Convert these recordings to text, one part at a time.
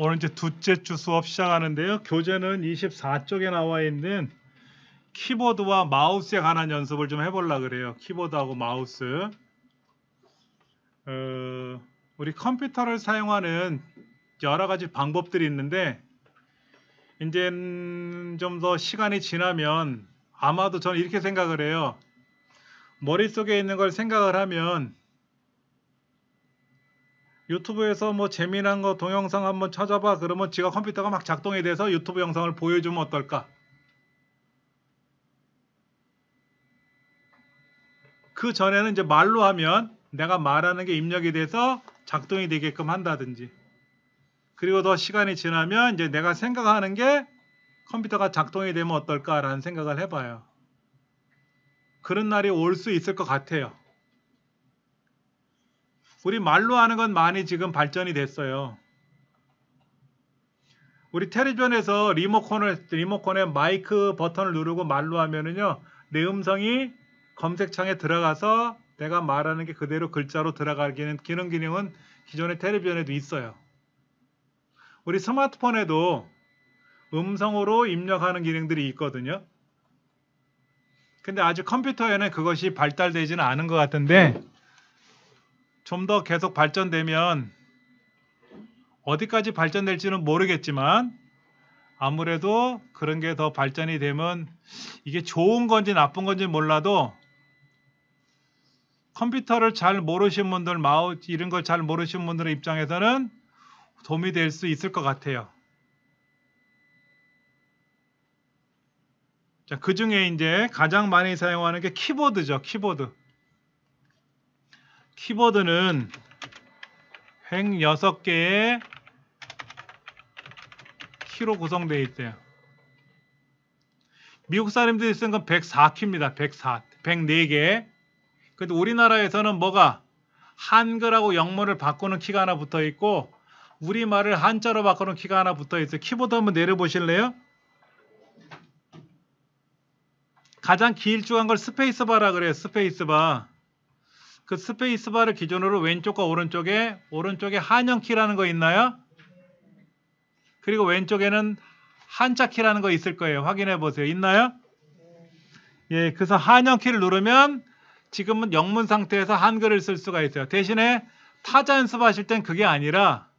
오늘 이제 둘째 주 수업 시작하는데요. 교재는 24쪽에 나와 있는 키보드와 마우스에 관한 연습을 좀 해보려고 그래요. 키보드하고 마우스. 우리 컴퓨터를 사용하는 여러 가지 방법들이 있는데, 이제 좀 더 시간이 지나면 아마도 저는 이렇게 생각을 해요. 머릿속에 있는 걸 생각을 하면 유튜브에서 뭐 재미난 거 동영상 한번 찾아봐. 그러면 지가 컴퓨터가 막 작동이 돼서 유튜브 영상을 보여주면 어떨까? 그 전에는 이제 말로 하면 내가 말하는 게 입력이 돼서 작동이 되게끔 한다든지, 그리고 더 시간이 지나면 이제 내가 생각하는 게 컴퓨터가 작동이 되면 어떨까라는 생각을 해봐요. 그런 날이 올 수 있을 것 같아요. 우리 말로 하는 건 많이 지금 발전이 됐어요. 우리 텔레비전에서 리모컨에 마이크 버튼을 누르고 말로 하면은요, 내 음성이 검색창에 들어가서 내가 말하는 게 그대로 글자로 들어가기는 기능은 기존의 텔레비전에도 있어요. 우리 스마트폰에도 음성으로 입력하는 기능들이 있거든요. 근데 아직 컴퓨터에는 그것이 발달되지는 않은 것 같은데, 좀 더 계속 발전되면 어디까지 발전될지는 모르겠지만, 아무래도 그런 게 더 발전이 되면 이게 좋은 건지 나쁜 건지 몰라도 컴퓨터를 잘 모르시는 분들, 마우스 이런 걸 잘 모르시는 분들의 입장에서는 도움이 될 수 있을 것 같아요. 자, 그 중에 이제 가장 많이 사용하는 게 키보드죠. 키보드. 키보드는 106개의 키로 구성되어 있대요. 미국 사람들이 쓴 건 104키입니다. 104개. 근데 우리나라에서는 뭐가 한글하고 영문을 바꾸는 키가 하나 붙어 있고, 우리말을 한자로 바꾸는 키가 하나 붙어 있어요. 키보드 한번 내려보실래요? 가장 길쭉한 걸 스페이스바라 그래요. 스페이스바. 그 스페이스바를 기준으로 왼쪽과 오른쪽에 한영키라는 거 있나요? 그리고 왼쪽에는 한자키라는 거 있을 거예요. 확인해 보세요. 있나요? 예, 그래서 한영키를 누르면 지금은 영문 상태에서 한글을 쓸 수가 있어요. 대신에 타자 연습하실 땐 그게 아니라,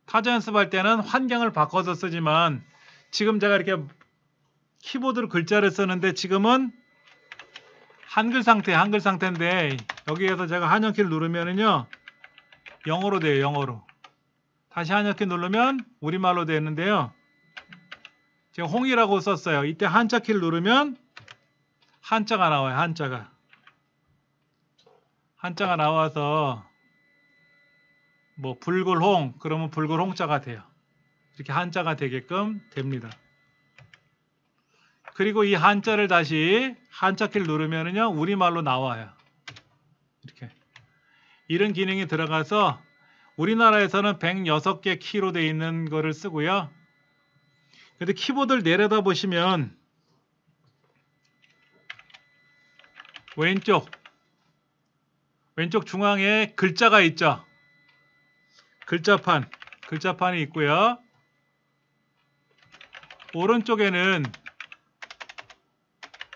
타자 연습할 때는 환경을 바꿔서 쓰지만, 지금 제가 이렇게 키보드로 글자를 쓰는데 지금은 한글 상태인데, 여기에서 제가 한영키를 누르면은요, 영어로 돼요. 영어로. 다시 한영키 누르면 우리말로 되는데요. 제가 홍이라고 썼어요. 이때 한자 키를 누르면 한자가 나와요. 한자가 나와서 뭐 붉을홍 그러면 붉을홍자가 돼요. 이렇게 한자가 되게끔 됩니다. 그리고 이 한자를 다시 한자 키를 누르면은요, 우리말로 나와요. 이렇게. 이런 기능이 들어가서 우리나라에서는 106개 키로 되어 있는 거를 쓰고요. 근데 키보드를 내려다 보시면 왼쪽 중앙에 글자가 있죠. 글자판이 있고요. 오른쪽에는,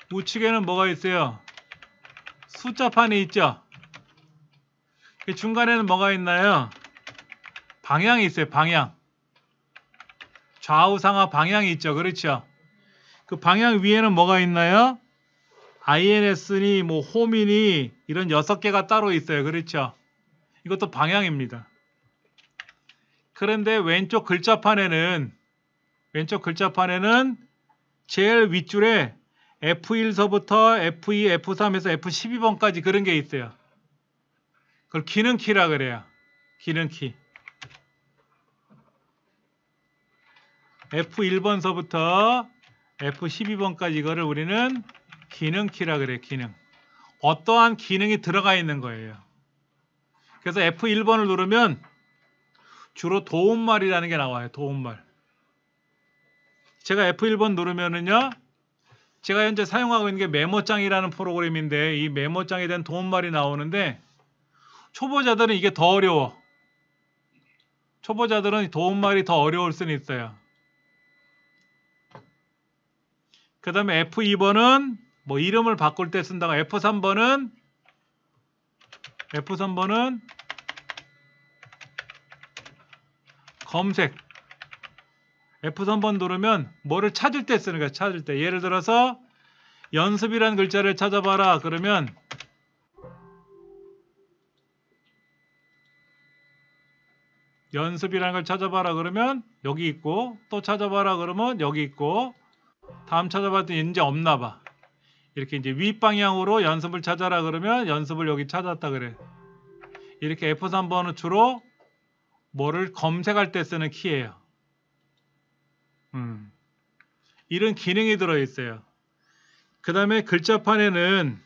우측에는 뭐가 있어요? 숫자판이 있죠. 중간에는 뭐가 있나요? 방향이 있어요. 방향. 좌우상하 방향이 있죠. 그렇죠. 그 방향 위에는 뭐가 있나요? INS니 뭐 홈이니 이런 6개가 따로 있어요. 그렇죠. 이것도 방향입니다. 그런데 왼쪽 글자판에는 제일 윗줄에 F1서부터 F2, F3에서 F12번까지 그런 게 있어요. 그걸 기능키라 그래요. 기능키. F1번서부터 F12번까지 이거를 우리는 기능키라 그래요. 기능. 어떠한 기능이 들어가 있는 거예요. 그래서 F1번을 누르면 주로 도움말이라는 게 나와요. 도움말. 제가 F1번 누르면은요, 제가 현재 사용하고 있는 게 메모장이라는 프로그램인데, 이 메모장에 대한 도움말이 나오는데, 초보자들은 이게 더 어려워. 초보자들은 도움말이 더 어려울 수는 있어요. 그 다음에 F2번은 뭐 이름을 바꿀 때 쓴다고, F3번은 검색. F3번 누르면 뭐를 찾을 때 쓰는 거야. 찾을 때. 예를 들어서 연습이라는 글자를 찾아봐라. 그러면 연습이라는 걸 찾아봐라 그러면 여기 있고, 또 찾아봐라 그러면 여기 있고, 다음 찾아봤더니 이제 없나 봐. 이렇게 이제 윗방향으로 연습을 찾아라 그러면 연습을 여기 찾았다 그래. 이렇게 F3번은 주로 뭐를 검색할 때 쓰는 키예요. 이런 기능이 들어있어요. 그 다음에 글자판에는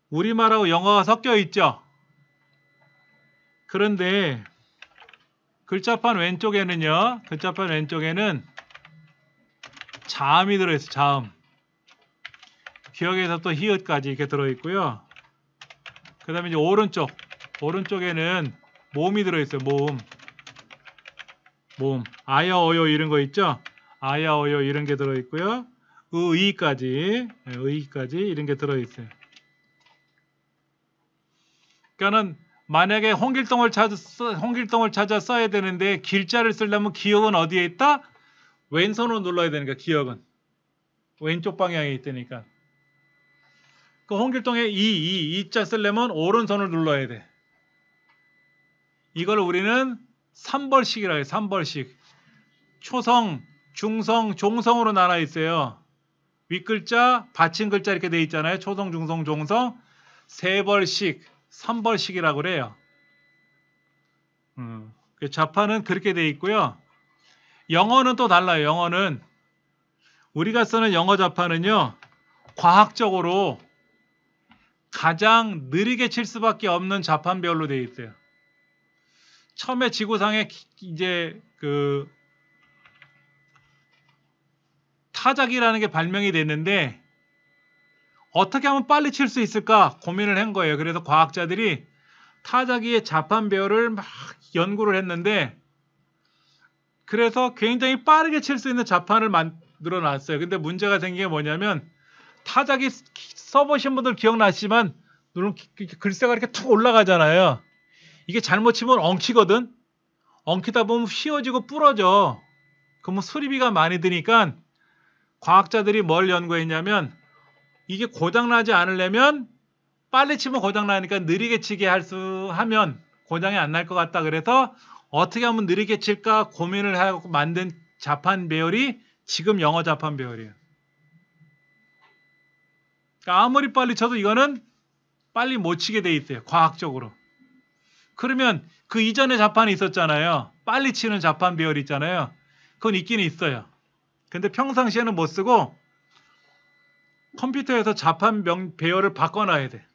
우리말하고 영어가 섞여 있죠. 그런데 글자판 왼쪽에는요, 글자판 왼쪽에는 자음이 들어있어요. 자음. 기역에서 또 히읗까지 이렇게 들어있고요. 그 다음에 이제 오른쪽에는 모음이 들어있어요. 모음. 아야, 어요 이런 거 있죠? 아야, 어요 이런 게 들어있고요. 의까지 이런 게 들어있어요. 그러니까는 만약에 홍길동을 찾아 써야 되는데 길자를 쓰려면 기역은 어디에 있다? 왼손으로 눌러야 되니까 기역은 왼쪽 방향에 있다니까. 그 홍길동에 이자 쓰려면 오른손을 눌러야 돼. 이걸 우리는 3벌식이라고 해요. 3벌식. 초성, 중성, 종성으로 나눠 있어요. 윗글자, 받침 글자 이렇게 돼 있잖아요. 초성, 중성, 종성. 3벌식, 3벌식이라고 그래요. 자판은 그렇게 돼 있고요. 영어는 또 달라요. 영어는 우리가 쓰는 영어 자판은요, 과학적으로 가장 느리게 칠 수밖에 없는 자판별로 돼 있어요. 처음에 지구상에 이제 그 타자기라는 게 발명이 됐는데 어떻게 하면 빨리 칠 수 있을까 고민을 한 거예요. 그래서 과학자들이 타자기의 자판 배열을 막 연구를 했는데, 그래서 굉장히 빠르게 칠 수 있는 자판을 만들어 놨어요. 근데 문제가 생긴 게 뭐냐면, 타자기 써보신 분들 기억나시지만 글씨가 이렇게 툭 올라가잖아요. 이게 잘못 치면 엉키거든. 엉키다 보면 휘어지고 부러져. 그러면 수리비가 많이 드니까 과학자들이 뭘 연구했냐면, 이게 고장나지 않으려면 빨리 치면 고장나니까 느리게 치게 하면 고장이 안 날 것 같다. 그래서 어떻게 하면 느리게 칠까 고민을 하고 만든 자판 배열이 지금 영어 자판 배열이에요. 그러니까 아무리 빨리 쳐도 이거는 빨리 못 치게 돼 있어요. 과학적으로. 그러면 그 이전에 자판이 있었잖아요. 빨리 치는 자판 배열이 있잖아요. 그건 있긴 있어요. 근데 평상시에는 못 쓰고 컴퓨터에서 자판 배열을 바꿔놔야 돼.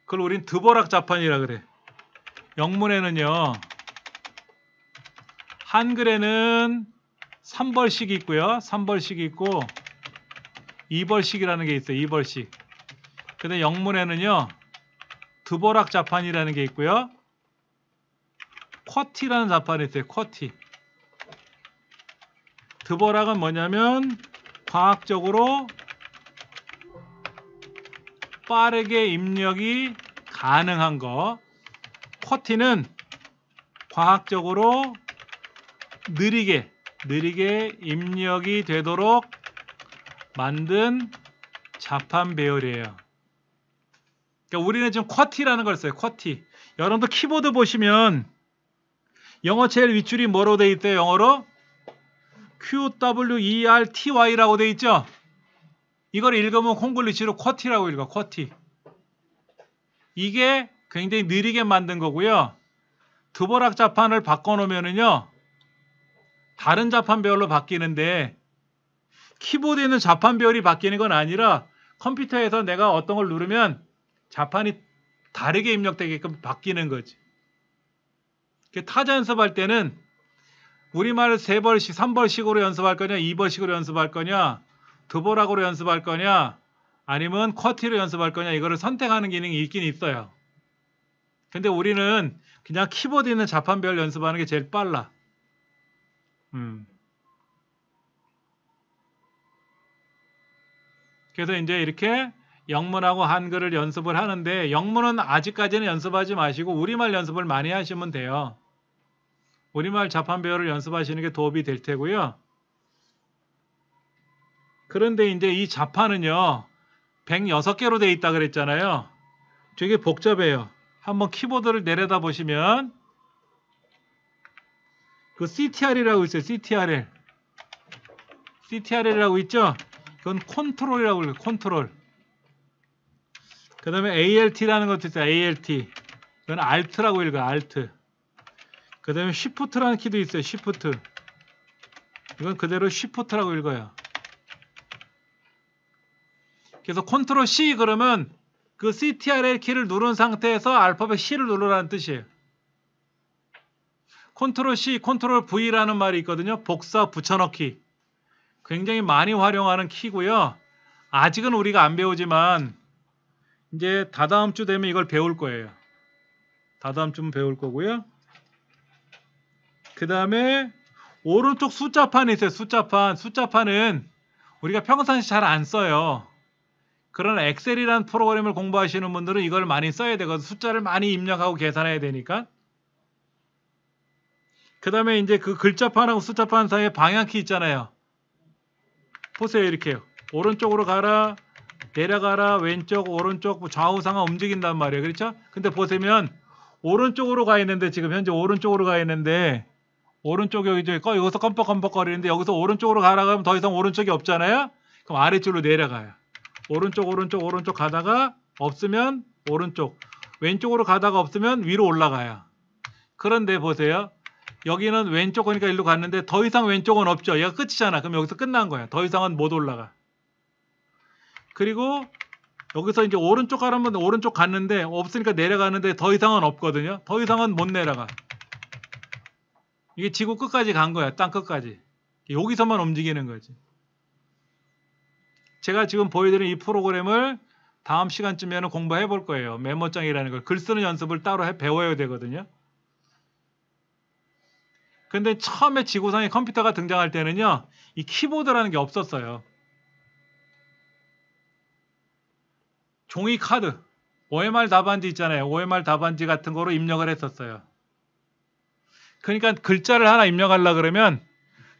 그걸 우린 드보락 자판이라 그래. 영문에는요, 한글에는 3벌식이 있고요. 3벌식이 있고 2벌식이라는 게 있어요. 2벌식. 근데 영문에는요, 드보락 자판이라는 게 있고요. 쿼티라는 자판이 있어요. 쿼티. 드보락은 뭐냐면 과학적으로 빠르게 입력이 가능한 거. 쿼티는 과학적으로 느리게 입력이 되도록 만든 자판 배열이에요. 그러니까 우리는 지금 쿼티라는 걸 써요. 쿼티. 여러분들 키보드 보시면 영어 제일 윗줄이 뭐로 돼 있대요? 영어로 QWERTY라고 돼 있죠? 이걸 읽으면 콩글리시로 쿼티라고 읽어. 쿼티. 이게 굉장히 느리게 만든 거고요. 드보락 자판을 바꿔놓으면은요, 다른 자판 배열로 바뀌는데, 키보드에 있는 자판 배열이 바뀌는 건 아니라 컴퓨터에서 내가 어떤 걸 누르면 자판이 다르게 입력되게끔 바뀌는 거지. 타자 연습할 때는 우리말 3벌씩, 3벌씩으로 연습할 거냐, 2벌씩으로 연습할 거냐, 드보락으로 연습할 거냐, 아니면 쿼티로 연습할 거냐, 이거를 선택하는 기능이 있긴 있어요. 근데 우리는 그냥 키보드 있는 자판별 연습하는 게 제일 빨라. 그래서 이제 이렇게 영문하고 한글을 연습을 하는데 영문은 아직까지는 연습하지 마시고 우리말 연습을 많이 하시면 돼요. 우리말 자판배열을 연습하시는 게 도움이 될 테고요. 그런데 이제 이 자판은요 106개로 돼 있다 그랬잖아요. 되게 복잡해요. 한번 키보드를 내려다 보시면 그 CTR이라고 있어요. CTR이라고 있죠. 그건 컨트롤이라고 그래요. 컨트롤. 그 다음에 ALT라는 것도 있어요. ALT. 그건 Alt라고 읽어요. Alt. 그 다음에 Shift라는 키도 있어요. Shift. 이건 그대로 Shift라고 읽어요. 그래서 컨트롤 C 그러면 그 CTRL 키를 누른 상태에서 알파벳 C를 누르라는 뜻이에요. 컨트롤 C, 컨트롤 V라는 말이 있거든요. 복사 붙여넣기. 굉장히 많이 활용하는 키고요. 아직은 우리가 안 배우지만 이제 다다음 주 되면 이걸 배울 거예요. 다다음 주면 배울 거고요. 그 다음에 오른쪽 숫자판이 있어요. 숫자판은 우리가 평상시 잘 안 써요. 그러나 엑셀이라는 프로그램을 공부하시는 분들은 이걸 많이 써야 되거든요. 숫자를 많이 입력하고 계산해야 되니까. 그 다음에 이제 그 글자판하고 숫자판 사이에 방향키 있잖아요. 보세요. 이렇게요. 오른쪽으로 가라, 내려가라, 왼쪽, 오른쪽, 좌우상하 움직인단 말이에요. 그렇죠? 근데 보시면 오른쪽으로 가 있는데 지금 현재 오른쪽으로 가 있는데 오른쪽에 여기서 껌뻑껌뻑거리는데 여기서 오른쪽으로 가라 하면 더 이상 오른쪽이 없잖아요. 그럼 아래쪽으로 내려가요. 오른쪽 가다가 없으면 오른쪽, 왼쪽으로 가다가 없으면 위로 올라가요. 그런데 보세요. 여기는 왼쪽 거니까 일로 갔는데 더 이상 왼쪽은 없죠. 얘가 끝이잖아. 그럼 여기서 끝난 거야. 더 이상은 못 올라가. 그리고 여기서 이제 오른쪽 가라면 오른쪽 갔는데 없으니까 내려가는데 더 이상은 없거든요. 더 이상은 못 내려가. 이게 지구 끝까지 간 거야. 땅 끝까지. 여기서만 움직이는 거지. 제가 지금 보여드린 이 프로그램을 다음 시간쯤에는 공부해 볼 거예요. 메모장이라는 걸. 글 쓰는 연습을 따로 배워야 되거든요. 근데 처음에 지구상에 컴퓨터가 등장할 때는요. 이 키보드라는 게 없었어요. 종이 카드, OMR 답안지 있잖아요. OMR 답안지 같은 거로 입력을 했었어요. 그러니까 글자를 하나 입력하려고 그러면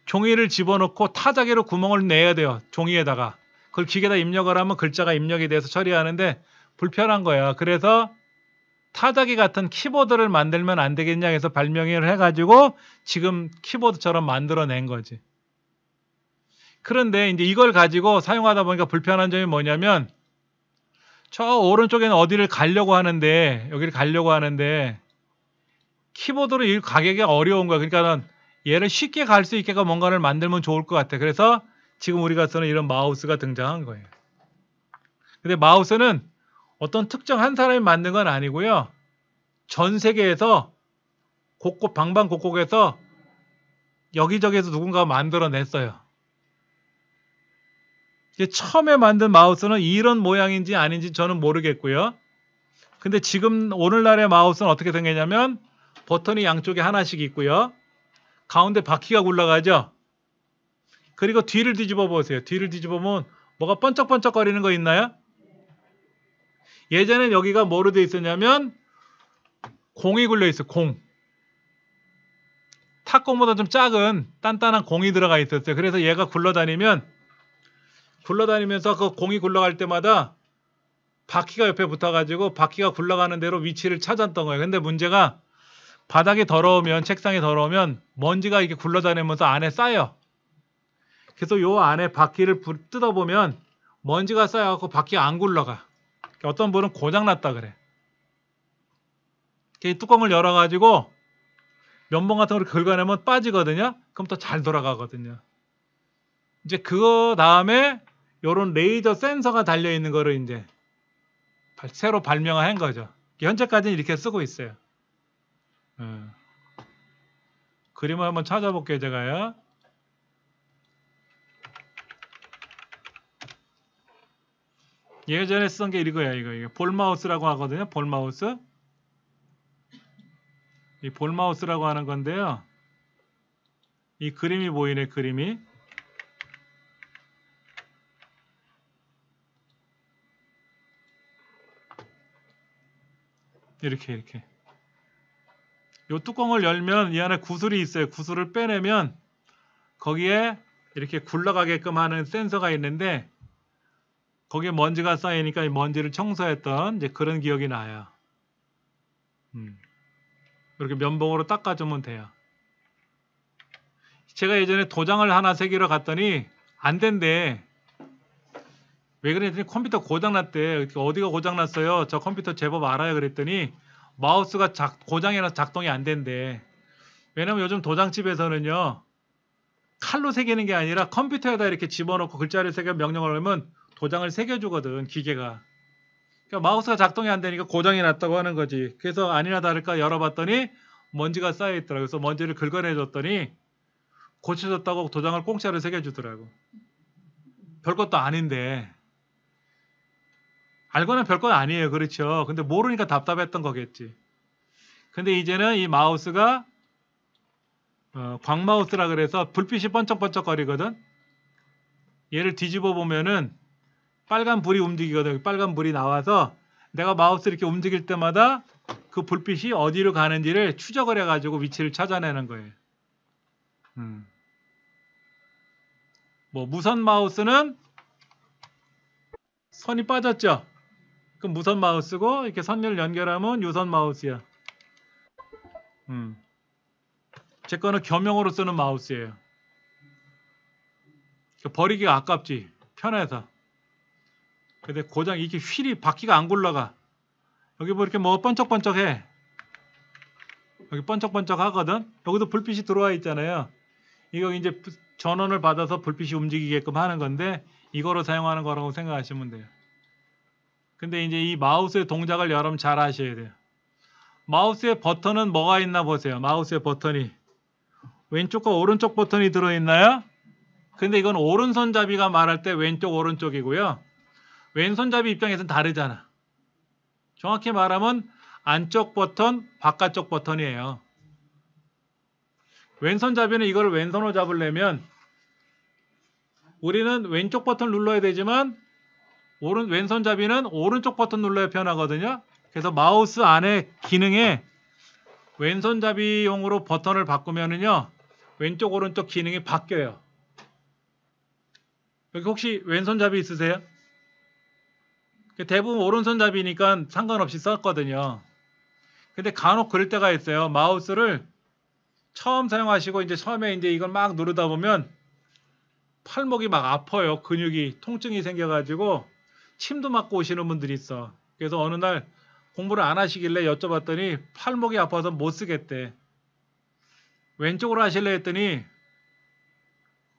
종이를 집어넣고 타자기로 구멍을 내야 돼요. 종이에다가. 그걸 기계에다 입력을 하면 글자가 입력이 돼서 처리하는데 불편한 거야. 그래서 타자기 같은 키보드를 만들면 안 되겠냐 해서 발명을 해가지고 지금 키보드처럼 만들어낸 거지. 그런데 이제 이걸 가지고 사용하다 보니까 불편한 점이 뭐냐면 저 오른쪽에는 어디를 가려고 하는데 여기를 가려고 하는데 키보드로 이 가기가 어려운 거야. 그러니까 얘를 쉽게 갈 수 있게가 뭔가를 만들면 좋을 것 같아. 그래서 지금 우리가 쓰는 이런 마우스가 등장한 거예요. 근데 마우스는 어떤 특정 한 사람이 만든 건 아니고요. 전 세계에서 곳곳 방방곡곡에서 여기저기에서 누군가가 만들어냈어요. 처음에 만든 마우스는 이런 모양인지 아닌지 저는 모르겠고요. 근데 지금 오늘날의 마우스는 어떻게 생겼냐면 버튼이 양쪽에 하나씩 있고요. 가운데 바퀴가 굴러가죠. 그리고 뒤를 뒤집어 보세요. 뒤를 뒤집어 보면 뭐가 번쩍번쩍거리는 거 있나요? 예전엔 여기가 뭐로 되어 있었냐면 공이 굴려 있어. 공. 탁공보다 좀 작은 단단한 공이 들어가 있었어요. 그래서 얘가 굴러다니면서 그 공이 굴러갈 때마다 바퀴가 옆에 붙어가지고 바퀴가 굴러가는 대로 위치를 찾았던 거예요. 근데 문제가 바닥이 더러우면 책상이 더러우면 먼지가 이렇게 굴러다니면서 안에 쌓여. 그래서 요 안에 바퀴를 뜯어보면 먼지가 쌓여갖고 바퀴가 안 굴러가. 어떤 분은 고장났다 그래. 이 뚜껑을 열어가지고 면봉 같은 걸 긁어내면 빠지거든요. 그럼 또 잘 돌아가거든요. 이제 그거 다음에 요런 레이저 센서가 달려있는 거를 이제 새로 발명한 거죠. 현재까지는 이렇게 쓰고 있어요. 그림을 한번 찾아볼게요, 제가요. 예전에 쓰던 게 이거야, 이거. 볼마우스라고 하거든요, 볼마우스. 이 볼마우스라고 하는 건데요. 이 그림이 보이네, 그림이. 이렇게. 이 뚜껑을 열면 이 안에 구슬이 있어요. 구슬을 빼내면 거기에 이렇게 굴러가게끔 하는 센서가 있는데 거기에 먼지가 쌓이니까 이 먼지를 청소했던 이제 그런 기억이 나요. 이렇게 면봉으로 닦아주면 돼요. 제가 예전에 도장을 하나 새기러 갔더니 안 된대. 왜 그랬더니 컴퓨터 고장났대. 어디가 고장났어요? 저 컴퓨터 제법 알아요. 그랬더니 마우스가 고장이라서 작동이 안 된대. 왜냐면 요즘 도장집에서는요. 칼로 새기는 게 아니라 컴퓨터에다 이렇게 집어넣고 글자를 새겨 명령을 하면 도장을 새겨주거든. 기계가. 그러니까 마우스가 작동이 안 되니까 고장이 났다고 하는 거지. 그래서 아니나 다를까 열어봤더니 먼지가 쌓여있더라고요. 그래서 먼지를 긁어내줬더니 고쳐졌다고 도장을 공짜로 새겨주더라고. 별것도 아닌데. 알고는 별것 아니에요. 그렇죠. 근데 모르니까 답답했던 거겠지. 근데 이제는 이 마우스가 광마우스라 그래서 불빛이 번쩍번쩍 거리거든. 얘를 뒤집어 보면은 빨간 불이 움직이거든. 빨간 불이 나와서 내가 마우스 이렇게 움직일 때마다 그 불빛이 어디로 가는지를 추적을 해가지고 위치를 찾아내는 거예요. 뭐 무선 마우스는 선이 빠졌죠. 그럼 무선 마우스고 이렇게 선을 연결하면 유선 마우스야. 제 거는 겸용으로 쓰는 마우스예요. 버리기가 아깝지. 편해서. 근데 고장 이렇게 휠이 바퀴가 안 굴러가. 여기 뭐 이렇게 뭐 번쩍번쩍해. 여기 번쩍번쩍 하거든. 여기도 불빛이 들어와 있잖아요. 이거 이제 전원을 받아서 불빛이 움직이게끔 하는 건데 이거로 사용하는 거라고 생각하시면 돼요. 근데 이제 이 마우스의 동작을 여러분 잘 아셔야 돼요. 마우스의 버튼은 뭐가 있나 보세요. 마우스의 버튼이 왼쪽과 오른쪽 버튼이 들어있나요? 근데 이건 오른손잡이가 말할 때 왼쪽 오른쪽이고요. 왼손잡이 입장에서는 다르잖아. 정확히 말하면 안쪽 버튼, 바깥쪽 버튼이에요. 왼손잡이는 이걸 왼손으로 잡으려면 우리는 왼쪽 버튼 눌러야 되지만 왼손잡이는 오른쪽 버튼 눌러야 편하거든요. 그래서 마우스 안에 기능에 왼손잡이용으로 버튼을 바꾸면은요. 왼쪽 오른쪽 기능이 바뀌어요. 여기 혹시 왼손잡이 있으세요? 대부분 오른손잡이니까 상관없이 썼거든요. 근데 간혹 그럴 때가 있어요. 마우스를 처음 사용하시고 이제 처음에 이제 이걸 막 누르다 보면 팔목이 막 아파요. 근육이 통증이 생겨가지고 침도 맞고 오시는 분들이 있어. 그래서 어느 날 공부를 안 하시길래 여쭤봤더니 팔목이 아파서 못 쓰겠대. 왼쪽으로 하실래 했더니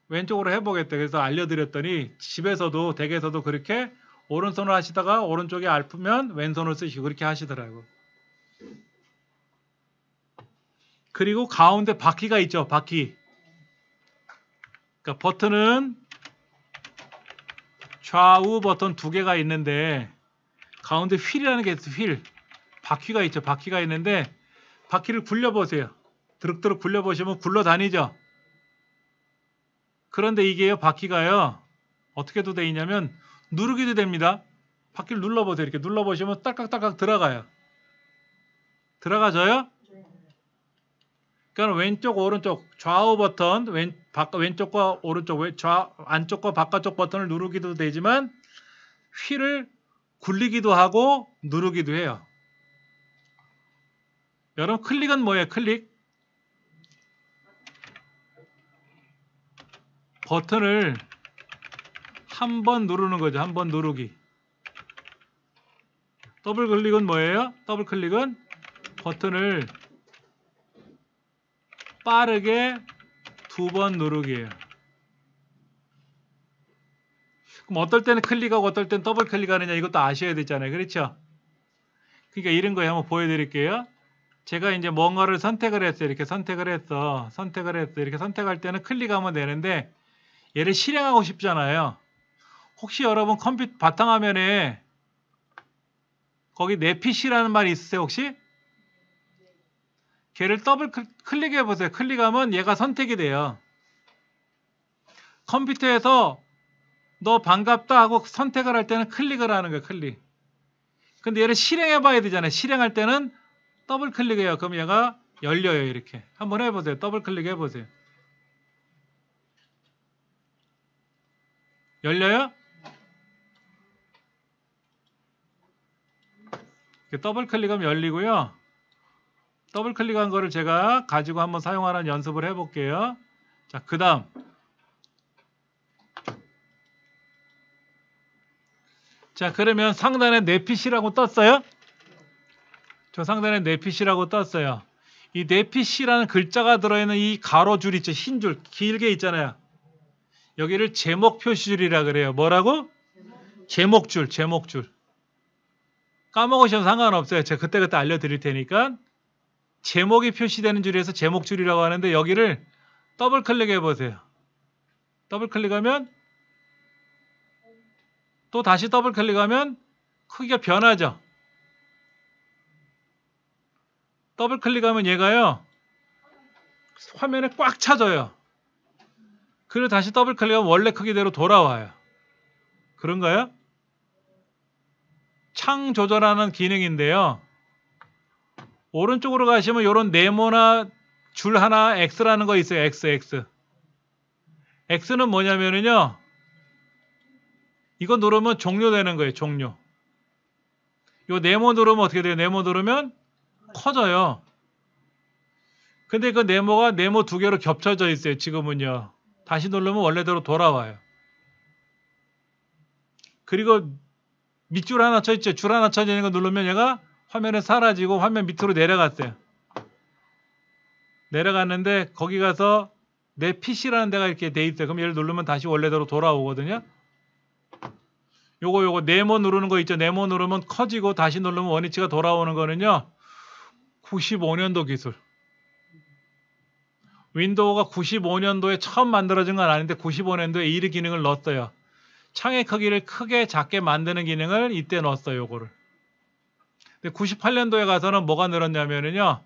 왼쪽으로 해보겠대. 그래서 알려드렸더니 집에서도 댁에서도 그렇게 오른손으로 하시다가 오른쪽이 아프면 왼손을 쓰시고 그렇게 하시더라고. 그리고 가운데 바퀴가 있죠. 바퀴. 그러니까 버튼은 좌우 버튼 두 개가 있는데 가운데 휠이라는 게 있어요. 휠. 바퀴가 있죠. 바퀴가 있는데 바퀴를 굴려보세요. 드륵드륵 굴려보시면 굴러다니죠. 그런데 이게요. 바퀴가요. 어떻게 돼 있냐면 누르기도 됩니다. 바퀴를 눌러보세요. 이렇게 눌러보시면 딸깍딸깍 들어가요. 들어가져요? 그러니까 왼쪽 오른쪽 좌우 버튼 왼쪽과 오른쪽 안쪽과 바깥쪽 버튼을 누르기도 되지만 휠을 굴리기도 하고 누르기도 해요. 여러분 클릭은 뭐예요? 클릭? 버튼을 한 번 누르는 거죠. 한 번 누르기. 더블 클릭은 뭐예요? 더블 클릭은 버튼을 빠르게 두 번 누르기예요. 그럼 어떨 때는 클릭하고 어떨 때는 더블 클릭하느냐 이것도 아셔야 되잖아요. 그렇죠? 그러니까 이런 거예요. 한번 보여드릴게요. 제가 이제 뭔가를 선택을 했어요. 이렇게 선택을 했어. 이렇게 선택할 때는 클릭하면 되는데 얘를 실행하고 싶잖아요. 혹시 여러분 컴퓨터 바탕화면에 거기 내 PC라는 말이 있으세요 혹시? 걔를 더블 클릭해 보세요. 클릭하면 얘가 선택이 돼요. 컴퓨터에서 너 반갑다 하고 선택을 할 때는 클릭을 하는 거예요. 클릭. 근데 얘를 실행해 봐야 되잖아요. 실행할 때는 더블 클릭해요. 그럼 얘가 열려요. 이렇게. 한번 해보세요. 더블 클릭해 보세요. 열려요? 더블 클릭하면 열리고요. 더블 클릭한 거를 제가 가지고 한번 사용하는 연습을 해볼게요. 자, 그 다음. 자, 그러면 상단에 내 PC라고 떴어요? 저 상단에 내 PC라고 떴어요. 이 내 PC라는 글자가 들어있는 이 가로줄 있죠? 흰 줄, 길게 있잖아요. 여기를 제목 표시줄이라 그래요. 뭐라고? 제목줄, 제목줄. 까먹으셔도 상관없어요. 제가 그때그때 알려드릴 테니까. 제목이 표시되는 줄에서 제목줄이라고 하는데 여기를 더블 클릭해 보세요. 더블 클릭하면 또 다시 더블 클릭하면 크기가 변하죠. 더블 클릭하면 얘가요. 화면에 꽉 차져요. 그리고 다시 더블 클릭하면 원래 크기대로 돌아와요. 그런가요? 창 조절하는 기능인데요. 오른쪽으로 가시면 이런 네모나 줄 하나 X라는 거 있어요. X. X는 뭐냐면요. 이거 누르면 종료되는 거예요. 종료. 요 네모 누르면 어떻게 돼요? 네모 누르면 커져요. 근데 그 네모가 네모 두 개로 겹쳐져 있어요. 지금은요. 다시 누르면 원래대로 돌아와요. 그리고 밑줄 하나 쳐있죠. 줄 하나 쳐져 있는 거 누르면 얘가 화면에 사라지고 화면 밑으로 내려갔어요. 내려갔는데 거기 가서 내 PC라는 데가 이렇게 돼 있어요. 그럼 얘를 누르면 다시 원래대로 돌아오거든요. 요거 네모 누르는 거 있죠. 네모 누르면 커지고 다시 누르면 원위치가 돌아오는 거는요. 95년도 기술. 윈도우가 95년도에 처음 만들어진 건 아닌데 95년도에 이 기능을 넣었어요. 창의 크기를 크게 작게 만드는 기능을 이때 넣었어요. 요거를. 근데 98년도에 가서는 뭐가 늘었냐면은요.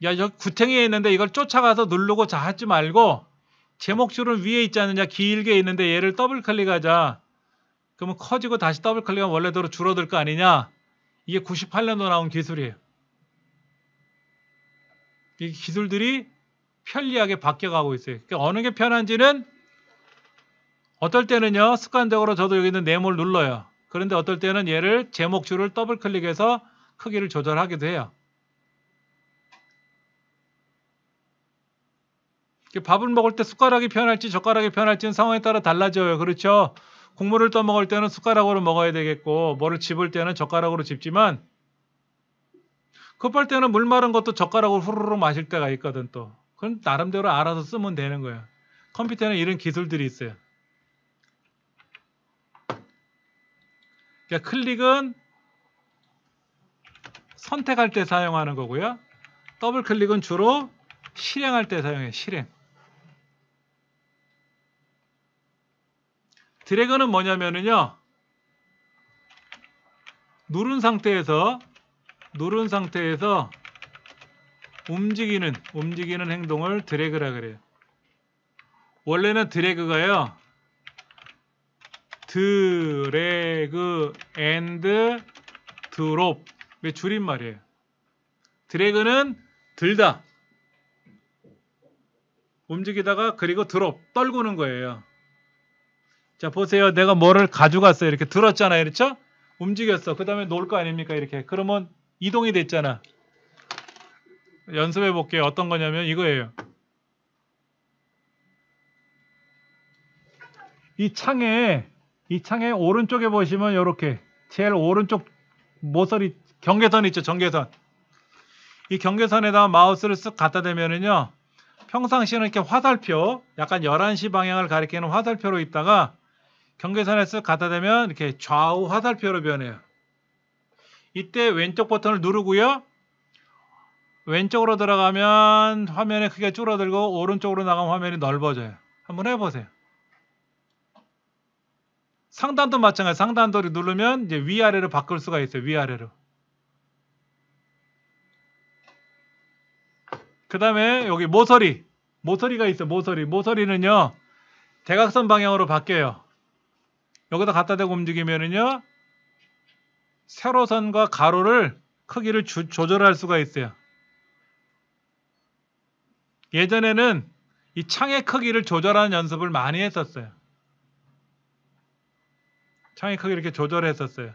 야, 저 구탱이에 있는데 이걸 쫓아가서 누르고 자 하지 말고 제목줄은 위에 있지 않느냐. 길게 있는데 얘를 더블 클릭하자. 그러면 커지고 다시 더블 클릭하면 원래대로 줄어들 거 아니냐. 이게 98년도 나온 기술이에요. 이 기술들이 편리하게 바뀌어가고 있어요. 그러니까 어느 게 편한지는 어떨 때는요. 습관적으로 저도 여기 있는 네모를 눌러요. 그런데 어떨 때는 얘를 제목줄을 더블 클릭해서 크기를 조절하기도 해요. 밥을 먹을 때 숟가락이 편할지 젓가락이 편할지는 상황에 따라 달라져요. 그렇죠? 국물을 떠먹을 때는 숟가락으로 먹어야 되겠고 뭐를 집을 때는 젓가락으로 집지만 급할 때는 물 마른 것도 젓가락으로 후루룩 마실 때가 있거든 또. 그건 나름대로 알아서 쓰면 되는 거예요. 컴퓨터에는 이런 기술들이 있어요. 그러니까 클릭은 선택할 때 사용하는 거고요. 더블 클릭은 주로 실행할 때 사용해요. 실행. 드래그는 뭐냐면은요. 누른 상태에서 움직이는 행동을 드래그라 그래요. 원래는 드래그가요. 드래그 앤드 드롭 왜 줄임말이에요. 드래그는 들다 움직이다가 그리고 드롭 떨구는 거예요. 자 보세요. 내가 뭐를 가져갔어요. 이렇게 들었잖아요. 그렇죠? 움직였어. 그 다음에 놓을 거 아닙니까? 이렇게. 그러면 이동이 됐잖아. 연습해 볼게요. 어떤 거냐면 이거예요. 이 창에 오른쪽에 보시면 이렇게 제일 오른쪽 모서리 경계선 있죠. 경계선. 이 경계선에다가 마우스를 쓱 갖다 대면은요. 평상시에는 이렇게 화살표, 약간 11시 방향을 가리키는 화살표로 있다가 경계선에 쓱 갖다 대면 이렇게 좌우 화살표로 변해요. 이때 왼쪽 버튼을 누르고요. 왼쪽으로 들어가면 화면의 크기가 줄어들고 오른쪽으로 나가면 화면이 넓어져요. 한번 해보세요. 상단도 마찬가지. 상단도를 누르면 이제 위아래로 바꿀 수가 있어요. 위아래로. 그 다음에 여기 모서리가 있어. 모서리는요 대각선 방향으로 바뀌어요. 여기다 갖다 대고 움직이면은요 세로선과 가로를 크기를 조절할 수가 있어요. 예전에는 이 창의 크기를 조절하는 연습을 많이 했었어요. 창의 크기 이렇게 조절했었어요.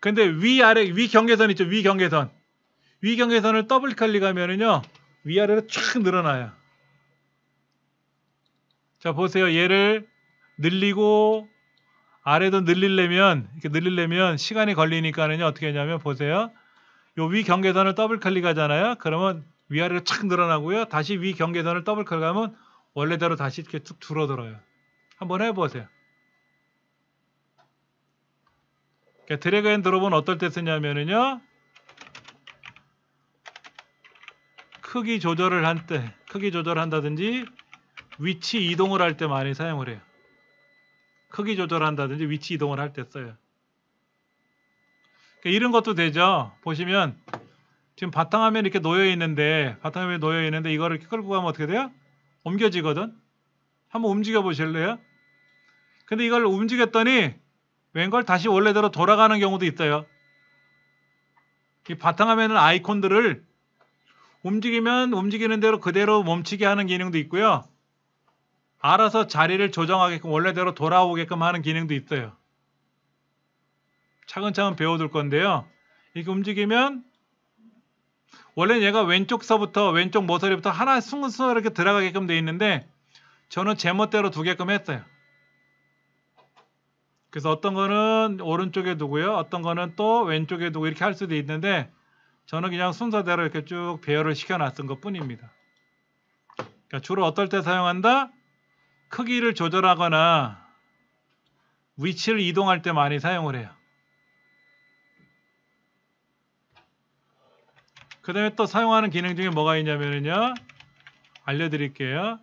근데 위 경계선 있죠. 위 경계선을 더블 클릭하면은요 위아래로 쫙 늘어나요. 자 보세요. 얘를 늘리고 아래도 늘리려면 시간이 걸리니까는요 어떻게 하냐면 보세요. 요 위 경계선을 더블 클릭하잖아요. 그러면 위아래로 착 늘어나고요. 다시 위 경계선을 더블 클릭하면 원래대로 다시 이렇게 쭉 줄어들어요. 한번 해보세요. 드래그 앤 드롭은 어떨 때 쓰냐면은요. 크기 조절한다든지 위치 이동을 할 때 많이 사용을 해요. 크기 조절한다든지 위치 이동을 할 때 써요. 이런 것도 되죠. 보시면 지금 바탕화면이 이렇게 놓여 있는데 이거를 이렇게 끌고 가면 어떻게 돼요? 옮겨지거든. 한번 움직여 보실래요? 근데 이걸 움직였더니 웬걸 다시 원래대로 돌아가는 경우도 있어요. 이 바탕화면은 아이콘들을 움직이면 움직이는 대로 그대로 멈추게 하는 기능도 있고요. 알아서 자리를 조정하게끔 원래대로 돌아오게끔 하는 기능도 있어요. 차근차근 배워둘 건데요. 이렇게 움직이면 원래 얘가 왼쪽 모서리부터 하나 순서로 이렇게 들어가게끔 되어 있는데 저는 제멋대로 두게끔 했어요. 그래서 어떤 거는 오른쪽에 두고요. 어떤 거는 또 왼쪽에 두고 이렇게 할 수도 있는데 저는 그냥 순서대로 이렇게 쭉 배열을 시켜놨은 것 뿐입니다. 그러니까 주로 어떨 때 사용한다? 크기를 조절하거나 위치를 이동할 때 많이 사용을 해요. 그 다음에 또 사용하는 기능 중에 뭐가 있냐면요. 알려드릴게요.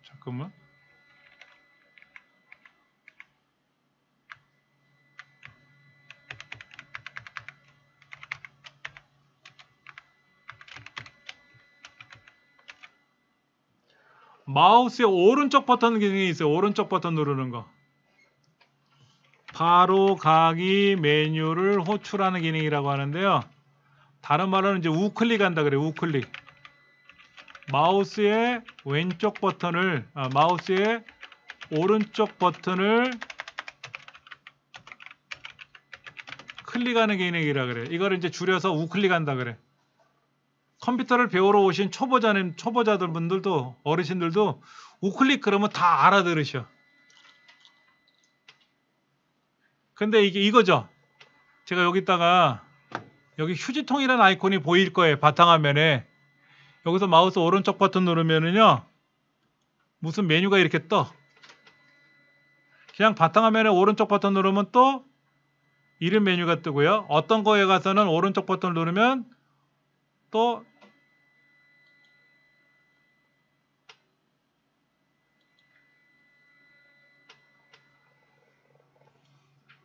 잠깐만. 마우스의 오른쪽 버튼 기능이 있어요. 오른쪽 버튼 누르는 거. 바로 가기 메뉴를 호출하는 기능이라고 하는데요. 다른 말로는 이제 우클릭 한다 그래요. 우클릭. 마우스의 마우스의 오른쪽 버튼을 클릭하는 기능이라 그래요. 이거를 이제 줄여서 우클릭한다 그래. 컴퓨터를 배우러 오신 초보자들 분들도 어르신들도 우클릭 그러면 다 알아들으셔. 근데 이게 이거죠. 제가 여기다가 여기 휴지통이라는 아이콘이 보일 거예요. 바탕화면에. 여기서 마우스 오른쪽 버튼 누르면은요. 무슨 메뉴가 이렇게 떠. 그냥 바탕화면에 오른쪽 버튼 누르면 또 이름 메뉴가 뜨고요. 어떤 거에 가서는 오른쪽 버튼 누르면 또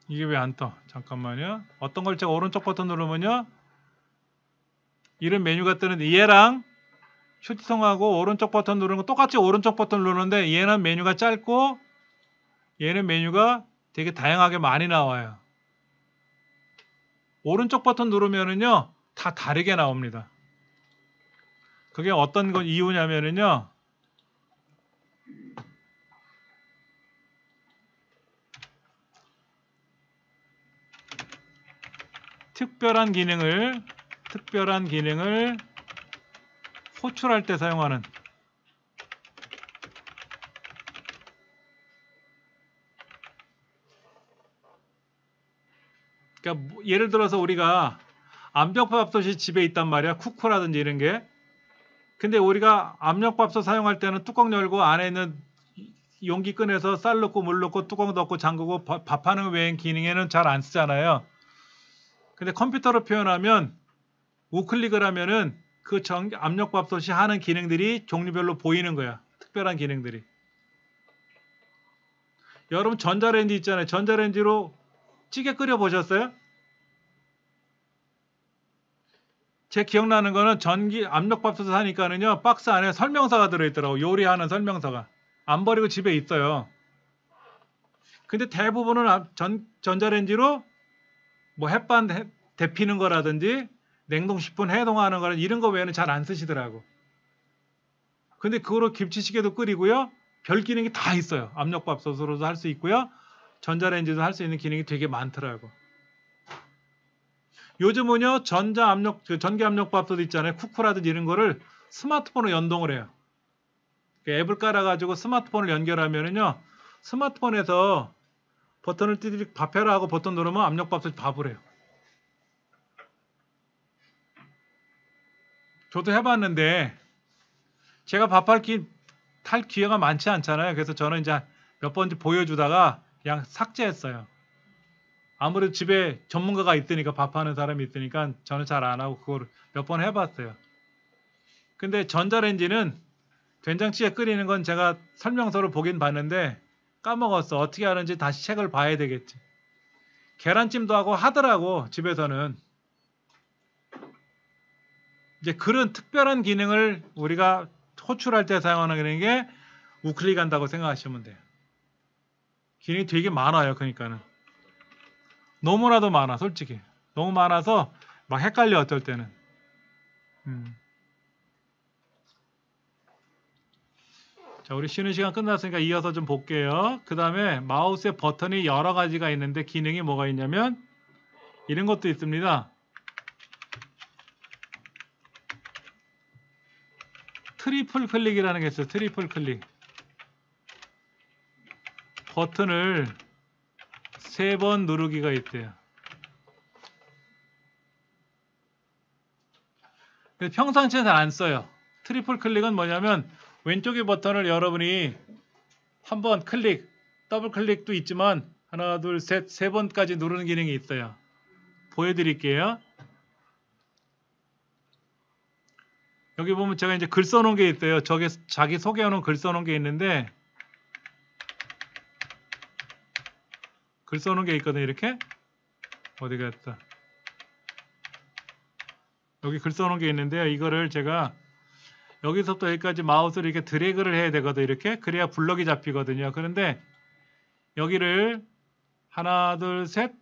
이게 왜 안 떠? 잠깐만요. 어떤 걸 제가 오른쪽 버튼 누르면요. 이런 메뉴가 뜨는데 얘랑 휴지통하고 오른쪽 버튼 누르는 거 똑같이 오른쪽 버튼 누르는데 얘는 메뉴가 짧고 얘는 메뉴가 되게 다양하게 많이 나와요. 오른쪽 버튼 누르면은요. 다 다르게 나옵니다. 그게 어떤 이유냐면은요. 특별한 기능을 호출할 때 사용하는 그러니까 예를 들어서 우리가 압력밥솥이 집에 있단 말이야. 쿠쿠라든지 이런 게. 근데 우리가 압력밥솥 사용할 때는 뚜껑 열고 안에 있는 용기 꺼내서 쌀 넣고 물 넣고 뚜껑 덮고 잠그고 밥하는 외엔 기능에는 잘 안 쓰잖아요. 근데 컴퓨터로 표현하면 우클릭을 하면은 그 압력밥솥이 하는 기능들이 종류별로 보이는 거야. 특별한 기능들이. 여러분 전자레인지 있잖아요. 전자레인지로 찌개 끓여 보셨어요? 제 기억나는 거는 전기 압력밥솥 사니까는요, 박스 안에 설명서가 들어있더라고. 요리하는 설명서가. 안 버리고 집에 있어요. 근데 대부분은 전자레인지로 뭐 햇반 데피는 거라든지 냉동식품 해동하는 거라 이런 거 외에는 잘 안 쓰시더라고. 근데 그거로 김치찌개도 끓이고요. 별 기능이 다 있어요. 압력밥솥으로도 할 수 있고요. 전자레인지도 할 수 있는 기능이 되게 많더라고. 요즘은요, 전기 압력밥솥 있잖아요. 쿠쿠라든지 이런 거를 스마트폰으로 연동을 해요. 앱을 깔아가지고 스마트폰을 연결하면은요, 스마트폰에서 버튼을 띠리릭 밥해라 하고 버튼 누르면 압력밥솥이 밥을 해요. 저도 해봤는데, 제가 탈 기회가 많지 않잖아요. 그래서 저는 이제 몇 번째 보여주다가 그냥 삭제했어요. 아무래도 집에 전문가가 있으니까, 밥하는 사람이 있으니까 저는 잘 안 하고 그걸 몇 번 해봤어요. 근데 전자레인지는 된장찌개 끓이는 건 제가 설명서를 보긴 봤는데 까먹었어. 어떻게 하는지 다시 책을 봐야 되겠지. 계란찜도 하고 하더라고, 집에서는. 이제 그런 특별한 기능을 우리가 호출할 때 사용하는 게 우클릭 한다고 생각하시면 돼요. 기능이 되게 많아요. 그러니까는. 너무나도 많아, 솔직히. 너무 많아서 막 헷갈려, 어떨 때는. 자, 우리 쉬는 시간 끝났으니까 이어서 좀 볼게요. 그 다음에 마우스의 버튼이 여러 가지가 있는데 기능이 뭐가 있냐면 이런 것도 있습니다. 트리플 클릭이라는 게 있어요. 트리플 클릭. 버튼을 3번 누르기가 있대요. 평상시에 잘 안 써요. 트리플 클릭은 뭐냐면 왼쪽의 버튼을 여러분이 한번 클릭, 더블 클릭도 있지만 하나, 둘, 셋, 3번까지 누르는 기능이 있어요. 보여드릴게요. 여기 보면 제가 이제 글 써놓은 게 있어요. 저게 자기 소개해놓은 글 써놓은 게 있는데 글 써놓은 게 있거든요. 이렇게 어디 갔다. 여기 글 써놓은 게 있는데요. 이거를 제가 여기서부터 여기까지 마우스를 이렇게 드래그를 해야 되거든요. 이렇게 그래야 블럭이 잡히거든요. 그런데 여기를 하나, 둘, 셋,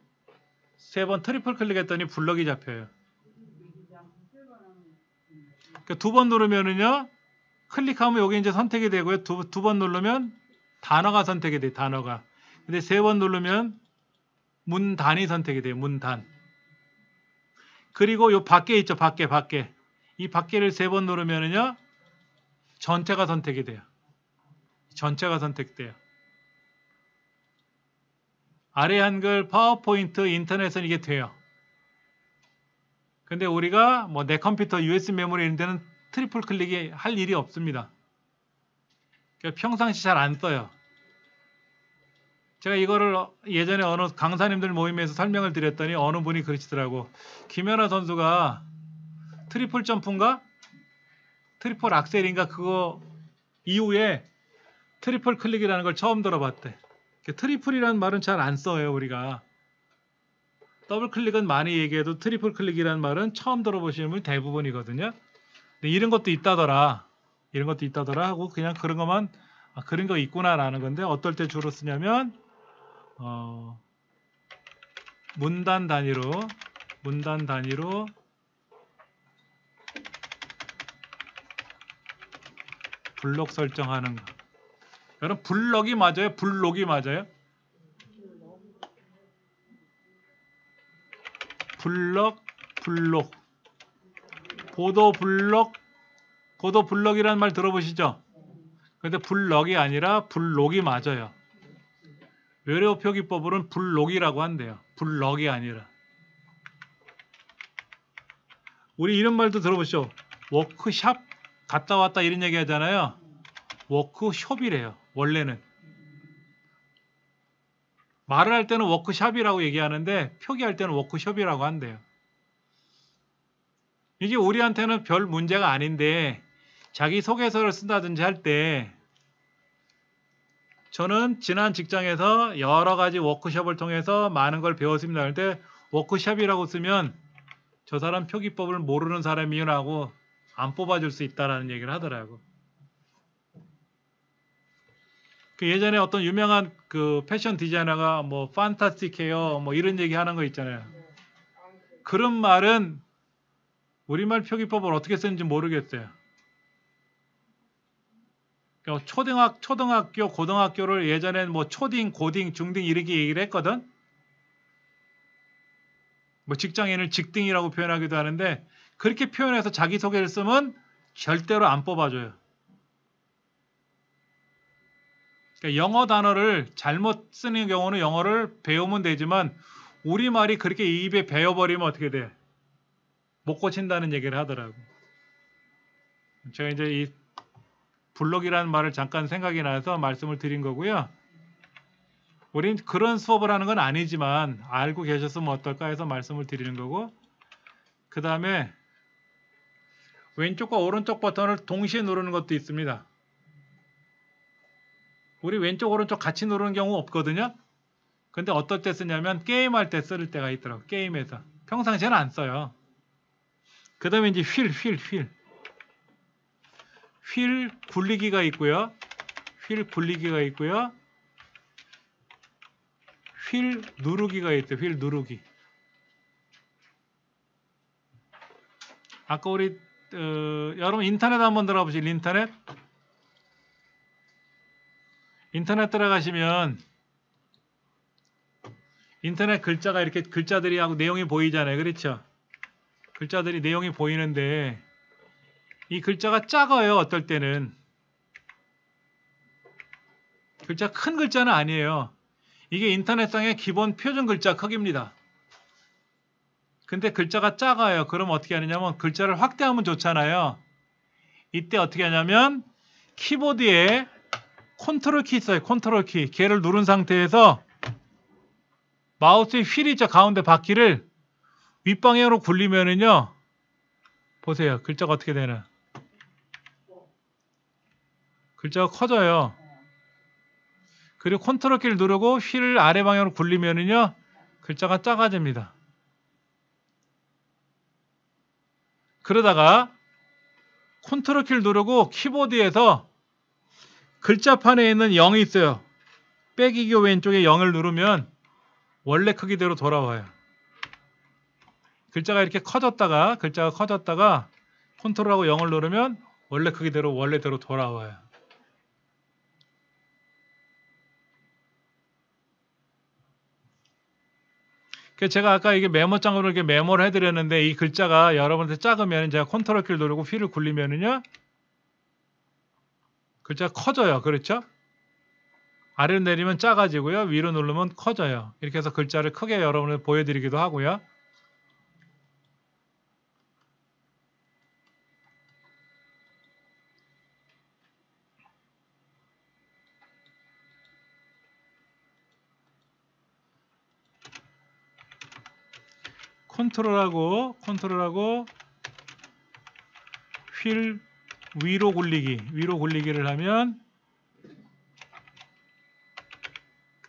3번 트리플 클릭했더니 블럭이 잡혀요. 그러니까 2번 누르면은요, 클릭하면 여기 이제 선택이 되고요. 두 번 누르면 단어가 선택이 돼요. 단어가. 근데 3번 누르면 문단이 선택이 돼요. 문단. 그리고 요 밖에 있죠. 밖에. 이 밖에를 3번 누르면은요, 전체가 선택이 돼요. 전체가 선택돼요. 아래 한글, 파워포인트, 인터넷은 이게 돼요. 근데 우리가 뭐 내 컴퓨터 USB 메모리 이런 데는 트리플 클릭이 할 일이 없습니다. 그러니까 평상시 잘 안 써요. 제가 이거를 예전에 어느 강사님들 모임에서 설명을 드렸더니 어느 분이 그러시더라고. 김연아 선수가 트리플 점프인가? 트리플 악셀인가? 그거 이후에 트리플 클릭이라는 걸 처음 들어봤대. 트리플이라는 말은 잘 안 써요, 우리가. 더블 클릭은 많이 얘기해도 트리플 클릭이라는 말은 처음 들어보시는 분이 대부분이거든요. 근데 이런 것도 있다더라. 이런 것도 있다더라 하고 그냥 그런 것만 그런 거 있구나라는 건데 어떨 때 주로 쓰냐면 문단 단위로 블록 설정하는 거. 여러분 블럭이 맞아요? 블록이 맞아요? 블록 보도 블럭이라는 말 들어보시죠? 근데 블럭이 아니라 블록이 맞아요. 외래어 표기법으로는 블록이라고 한대요. 블럭이 아니라. 우리 이런 말도 들어보시죠. 워크샵 갔다 왔다 이런 얘기 하잖아요. 워크숍이래요. 원래는. 말을 할 때는 워크샵이라고 얘기하는데 표기할 때는 워크숍이라고 한대요. 이게 우리한테는 별 문제가 아닌데 자기 소개서를 쓴다든지 할 때 저는 지난 직장에서 여러 가지 워크숍을 통해서 많은 걸 배웠습니다. 그런데 워크숍이라고 쓰면 저 사람 표기법을 모르는 사람이라고 안 뽑아줄 수 있다라는 얘기를 하더라고. 그 예전에 어떤 유명한 그 패션 디자이너가 뭐 판타스틱해요 뭐 이런 얘기 하는 거 있잖아요. 그런 말은 우리말 표기법을 어떻게 쓰는지 모르겠어요. 초등학교, 고등학교를 예전엔 뭐 초딩, 고딩, 중딩 이렇게 얘기를 했거든. 뭐 직장인을 직딩이라고 표현하기도 하는데 그렇게 표현해서 자기소개를 쓰면 절대로 안 뽑아줘요. 그러니까 영어 단어를 잘못 쓰는 경우는 영어를 배우면 되지만 우리말이 그렇게 입에 배워버리면 어떻게 돼? 못 고친다는 얘기를 하더라고. 제가 이제 이 블록이라는 말을 잠깐 생각이 나서 말씀을 드린 거고요. 우린 그런 수업을 하는 건 아니지만 알고 계셨으면 어떨까 해서 말씀을 드리는 거고, 그 다음에 왼쪽과 오른쪽 버튼을 동시에 누르는 것도 있습니다. 우리 왼쪽 오른쪽 같이 누르는 경우 없거든요. 근데 어떨 때 쓰냐면 게임할 때 쓸 때가 있더라고. 게임에서. 평상시에는 안 써요. 그 다음에 이제 휠 굴리기가 있고요. 휠 굴리기가 있고요. 휠 누르기가 있대요. 휠 누르기. 아까 우리 여러분 인터넷 한번 들어보실 인터넷? 인터넷 들어가시면 인터넷 글자가 이렇게 글자들이 하고 내용이 보이잖아요. 그렇죠? 글자들이 내용이 보이는데 이 글자가 작아요. 어떨 때는. 글자 큰 글자는 아니에요. 이게 인터넷상의 기본 표준 글자 크기입니다. 근데 글자가 작아요. 그럼 어떻게 하느냐면 글자를 확대하면 좋잖아요. 이때 어떻게 하냐면 키보드에 컨트롤 키 있어요. 컨트롤 키. 걔를 누른 상태에서 마우스의 휠이 있죠. 가운데 바퀴를 윗방향으로 굴리면은요. 보세요. 글자가 어떻게 되나. 글자가 커져요. 그리고 컨트롤 키를 누르고 휠을 아래 방향으로 굴리면은요. 글자가 작아집니다. 그러다가 컨트롤 키를 누르고 키보드에서 글자판에 있는 0이 있어요. 빼기교 왼쪽에 0을 누르면 원래 크기대로 돌아와요. 글자가 커졌다가 컨트롤하고 0을 누르면 원래 크기대로 원래대로 돌아와요. 제가 아까 이게 메모장으로 이렇게 메모를 해드렸는데 이 글자가 여러분한테 작으면 제가 컨트롤 키를 누르고 휠을 굴리면은요 글자가 커져요. 그렇죠? 아래로 내리면 작아지고요. 위로 누르면 커져요. 이렇게 해서 글자를 크게 여러분을 보여드리기도 하고요. 컨트롤하고 휠 위로 굴리기를 하면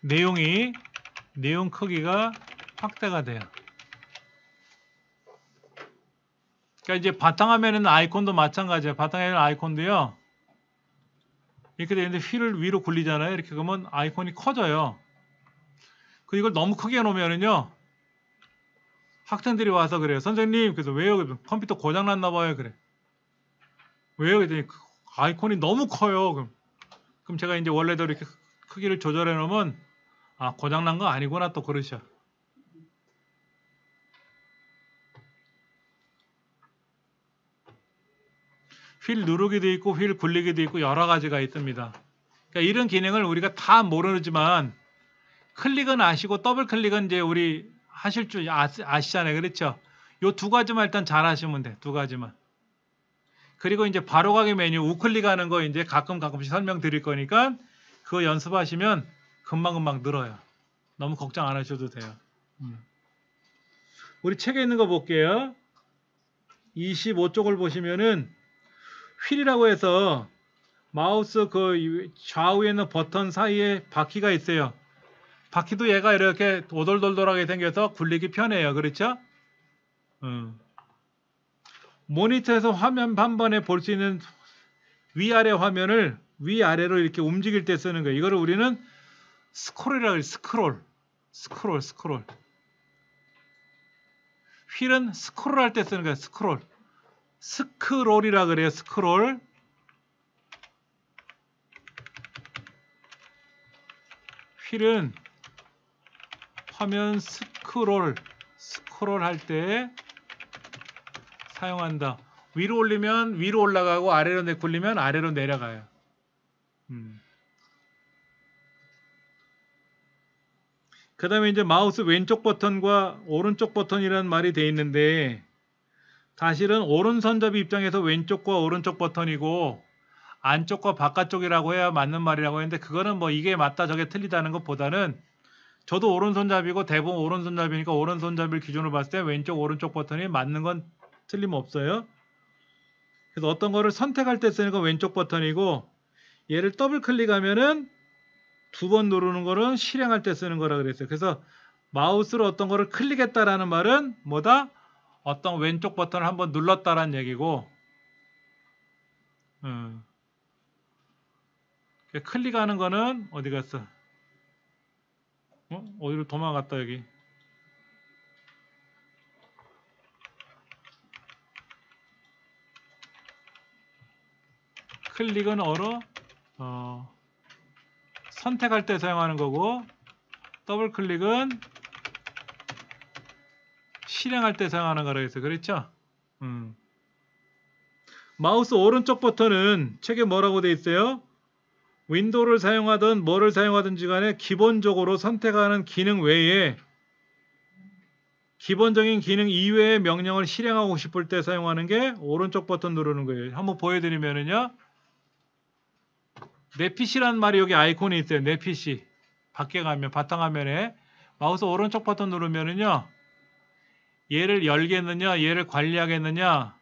내용 크기가 확대가 돼요. 그러니까 이제 바탕화면에는 아이콘도 마찬가지예요. 바탕화면 아이콘도요. 이렇게 되는데 휠을 위로 굴리잖아요. 이렇게 그러면 아이콘이 커져요. 이걸 너무 크게 해놓으면은요. 학생들이 와서 그래요. 선생님, 그래서 왜요? 컴퓨터 고장 났나 봐요. 그래. 왜요? 그랬더니 아이콘이 너무 커요. 그럼 제가 이제 원래대로 이렇게 크기를 조절해 놓으면 아, 고장 난 거 아니구나 또 그러셔. 휠 누르기도 있고 휠 굴리기도 있고 여러 가지가 있습니다. 그러니까 이런 기능을 우리가 다 모르지만 클릭은 아시고 더블 클릭은 이제 우리 하실 줄 아시잖아요. 그렇죠? 요 두 가지만 일단 잘 하시면 돼. 두 가지만. 그리고 이제 바로가기 메뉴 우클릭하는 거 이제 가끔씩 설명드릴 거니까 그거 연습하시면 금방 늘어요. 너무 걱정 안 하셔도 돼요. 우리 책에 있는 거 볼게요. 25쪽을 보시면은 휠이라고 해서 마우스 그 좌우에 있는 버튼 사이에 바퀴가 있어요. 바퀴도 얘가 이렇게 오돌돌돌하게 생겨서 굴리기 편해요. 그렇죠? 모니터에서 화면 한 번에 볼 수 있는 위아래 화면을 위아래로 이렇게 움직일 때 쓰는 거예요. 이거를 우리는 스크롤이라고 해요. 스크롤. 휠은 스크롤 할 때 쓰는 거예요. 스크롤이라 그래요. 스크롤. 휠은 화면 스크롤 할 때 사용한다. 위로 올리면 위로 올라가고 아래로 굴리면 아래로 내려가요. 그 다음에 이제 마우스 왼쪽 버튼과 오른쪽 버튼이라는 말이 돼 있는데 사실은 오른손잡이 입장에서 왼쪽과 오른쪽 버튼이고 안쪽과 바깥쪽이라고 해야 맞는 말이라고 했는데 그거는 뭐 이게 맞다 저게 틀리다는 것보다는 저도 오른손잡이고 대부분 오른손잡이니까 오른손잡이를 기준으로 봤을 때 왼쪽 오른쪽 버튼이 맞는 건 틀림없어요. 그래서 어떤 거를 선택할 때 쓰는 건 왼쪽 버튼이고 얘를 더블 클릭하면은 두 번 누르는 거는 실행할 때 쓰는 거라 그랬어요. 그래서 마우스로 어떤 거를 클릭했다라는 말은 뭐다? 어떤 왼쪽 버튼을 한번 눌렀다라는 얘기고 클릭하는 거는 어디 갔어? 어디로 도망갔다 여기. 클릭은 선택할 때 사용하는 거고 더블 클릭은 실행할 때 사용하는 거라고 했어요. 그렇죠? 마우스 오른쪽 버튼은 책에 뭐라고 돼 있어요? 윈도우를 사용하든 뭐를 사용하든지 간에 기본적으로 선택하는 기능 외에 기본적인 기능 이외의 명령을 실행하고 싶을 때 사용하는 게 오른쪽 버튼 누르는 거예요. 한번 보여드리면은요. 내 PC라는 말이 여기 아이콘이 있어요. 내 PC. 밖에 가면 바탕화면에 마우스 오른쪽 버튼 누르면은요. 얘를 열겠느냐, 얘를 관리하겠느냐,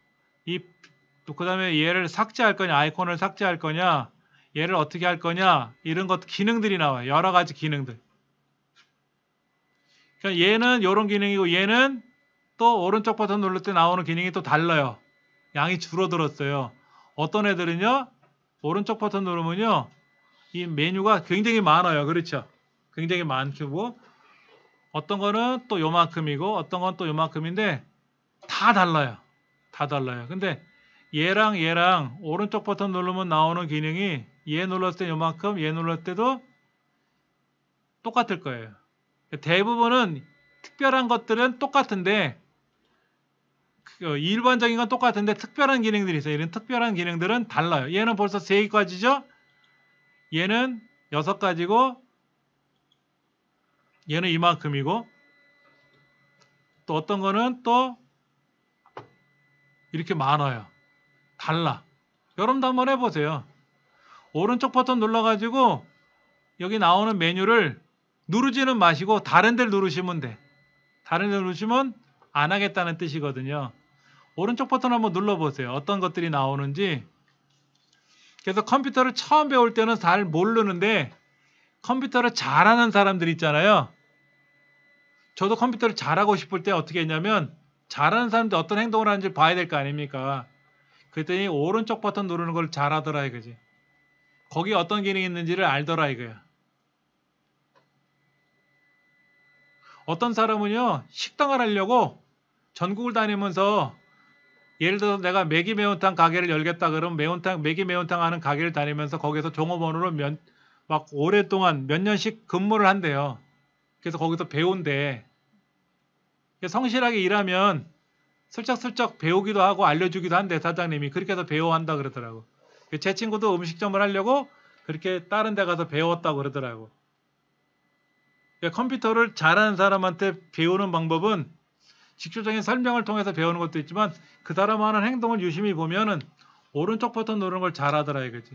그 다음에 얘를 삭제할 거냐, 아이콘을 삭제할 거냐, 얘를 어떻게 할 거냐, 이런 것 기능들이 나와요. 여러 가지 기능들. 그러니까 얘는 이런 기능이고 얘는 또 오른쪽 버튼 누를 때 나오는 기능이 또 달라요. 양이 줄어들었어요. 어떤 애들은요, 오른쪽 버튼 누르면요, 이 메뉴가 굉장히 많아요. 그렇죠? 굉장히 많고, 어떤 거는 또 요만큼이고, 어떤 건 또 요만큼인데, 다 달라요. 다 달라요. 근데 얘랑 오른쪽 버튼 누르면 나오는 기능이 얘 눌렀을 때 요만큼, 얘 눌렀을 때도 똑같을 거예요. 대부분은 특별한 것들은 똑같은데 일반적인 건 똑같은데 특별한 기능들이 있어요. 이런 특별한 기능들은 달라요. 얘는 벌써 3가지죠. 얘는 6가지고 얘는 이만큼이고 또 어떤 거는 또 이렇게 많아요. 달라. 여러분도 한번 해보세요. 오른쪽 버튼 눌러가지고 여기 나오는 메뉴를 누르지는 마시고 다른 데를 누르시면 돼. 다른 데 누르시면 안 하겠다는 뜻이거든요. 오른쪽 버튼 한번 눌러보세요. 어떤 것들이 나오는지. 그래서 컴퓨터를 처음 배울 때는 잘 모르는데 컴퓨터를 잘하는 사람들 있잖아요. 저도 컴퓨터를 잘하고 싶을 때 어떻게 했냐면 잘하는 사람들 어떤 행동을 하는지 봐야 될 거 아닙니까? 그랬더니 오른쪽 버튼 누르는 걸 잘하더라 이거지. 거기에 어떤 기능이 있는지를 알더라 이거야. 어떤 사람은요 식당을 하려고 전국을 다니면서 예를 들어서 내가 매기 매운탕 가게를 열겠다 그러면 매기 매운탕 하는 가게를 다니면서 거기서 종업원으로 막 오랫동안 몇 년씩 근무를 한대요. 그래서 거기서 배운대. 성실하게 일하면 슬쩍슬쩍 배우기도 하고 알려주기도 한대 사장님이. 그렇게 해서 배워한다 그러더라고. 제 친구도 음식점을 하려고 그렇게 다른 데 가서 배웠다고 그러더라고. 컴퓨터를 잘하는 사람한테 배우는 방법은 직접적인 설명을 통해서 배우는 것도 있지만 그 사람 하는 행동을 유심히 보면은 오른쪽 버튼 누르는 걸 잘하더라 이거지.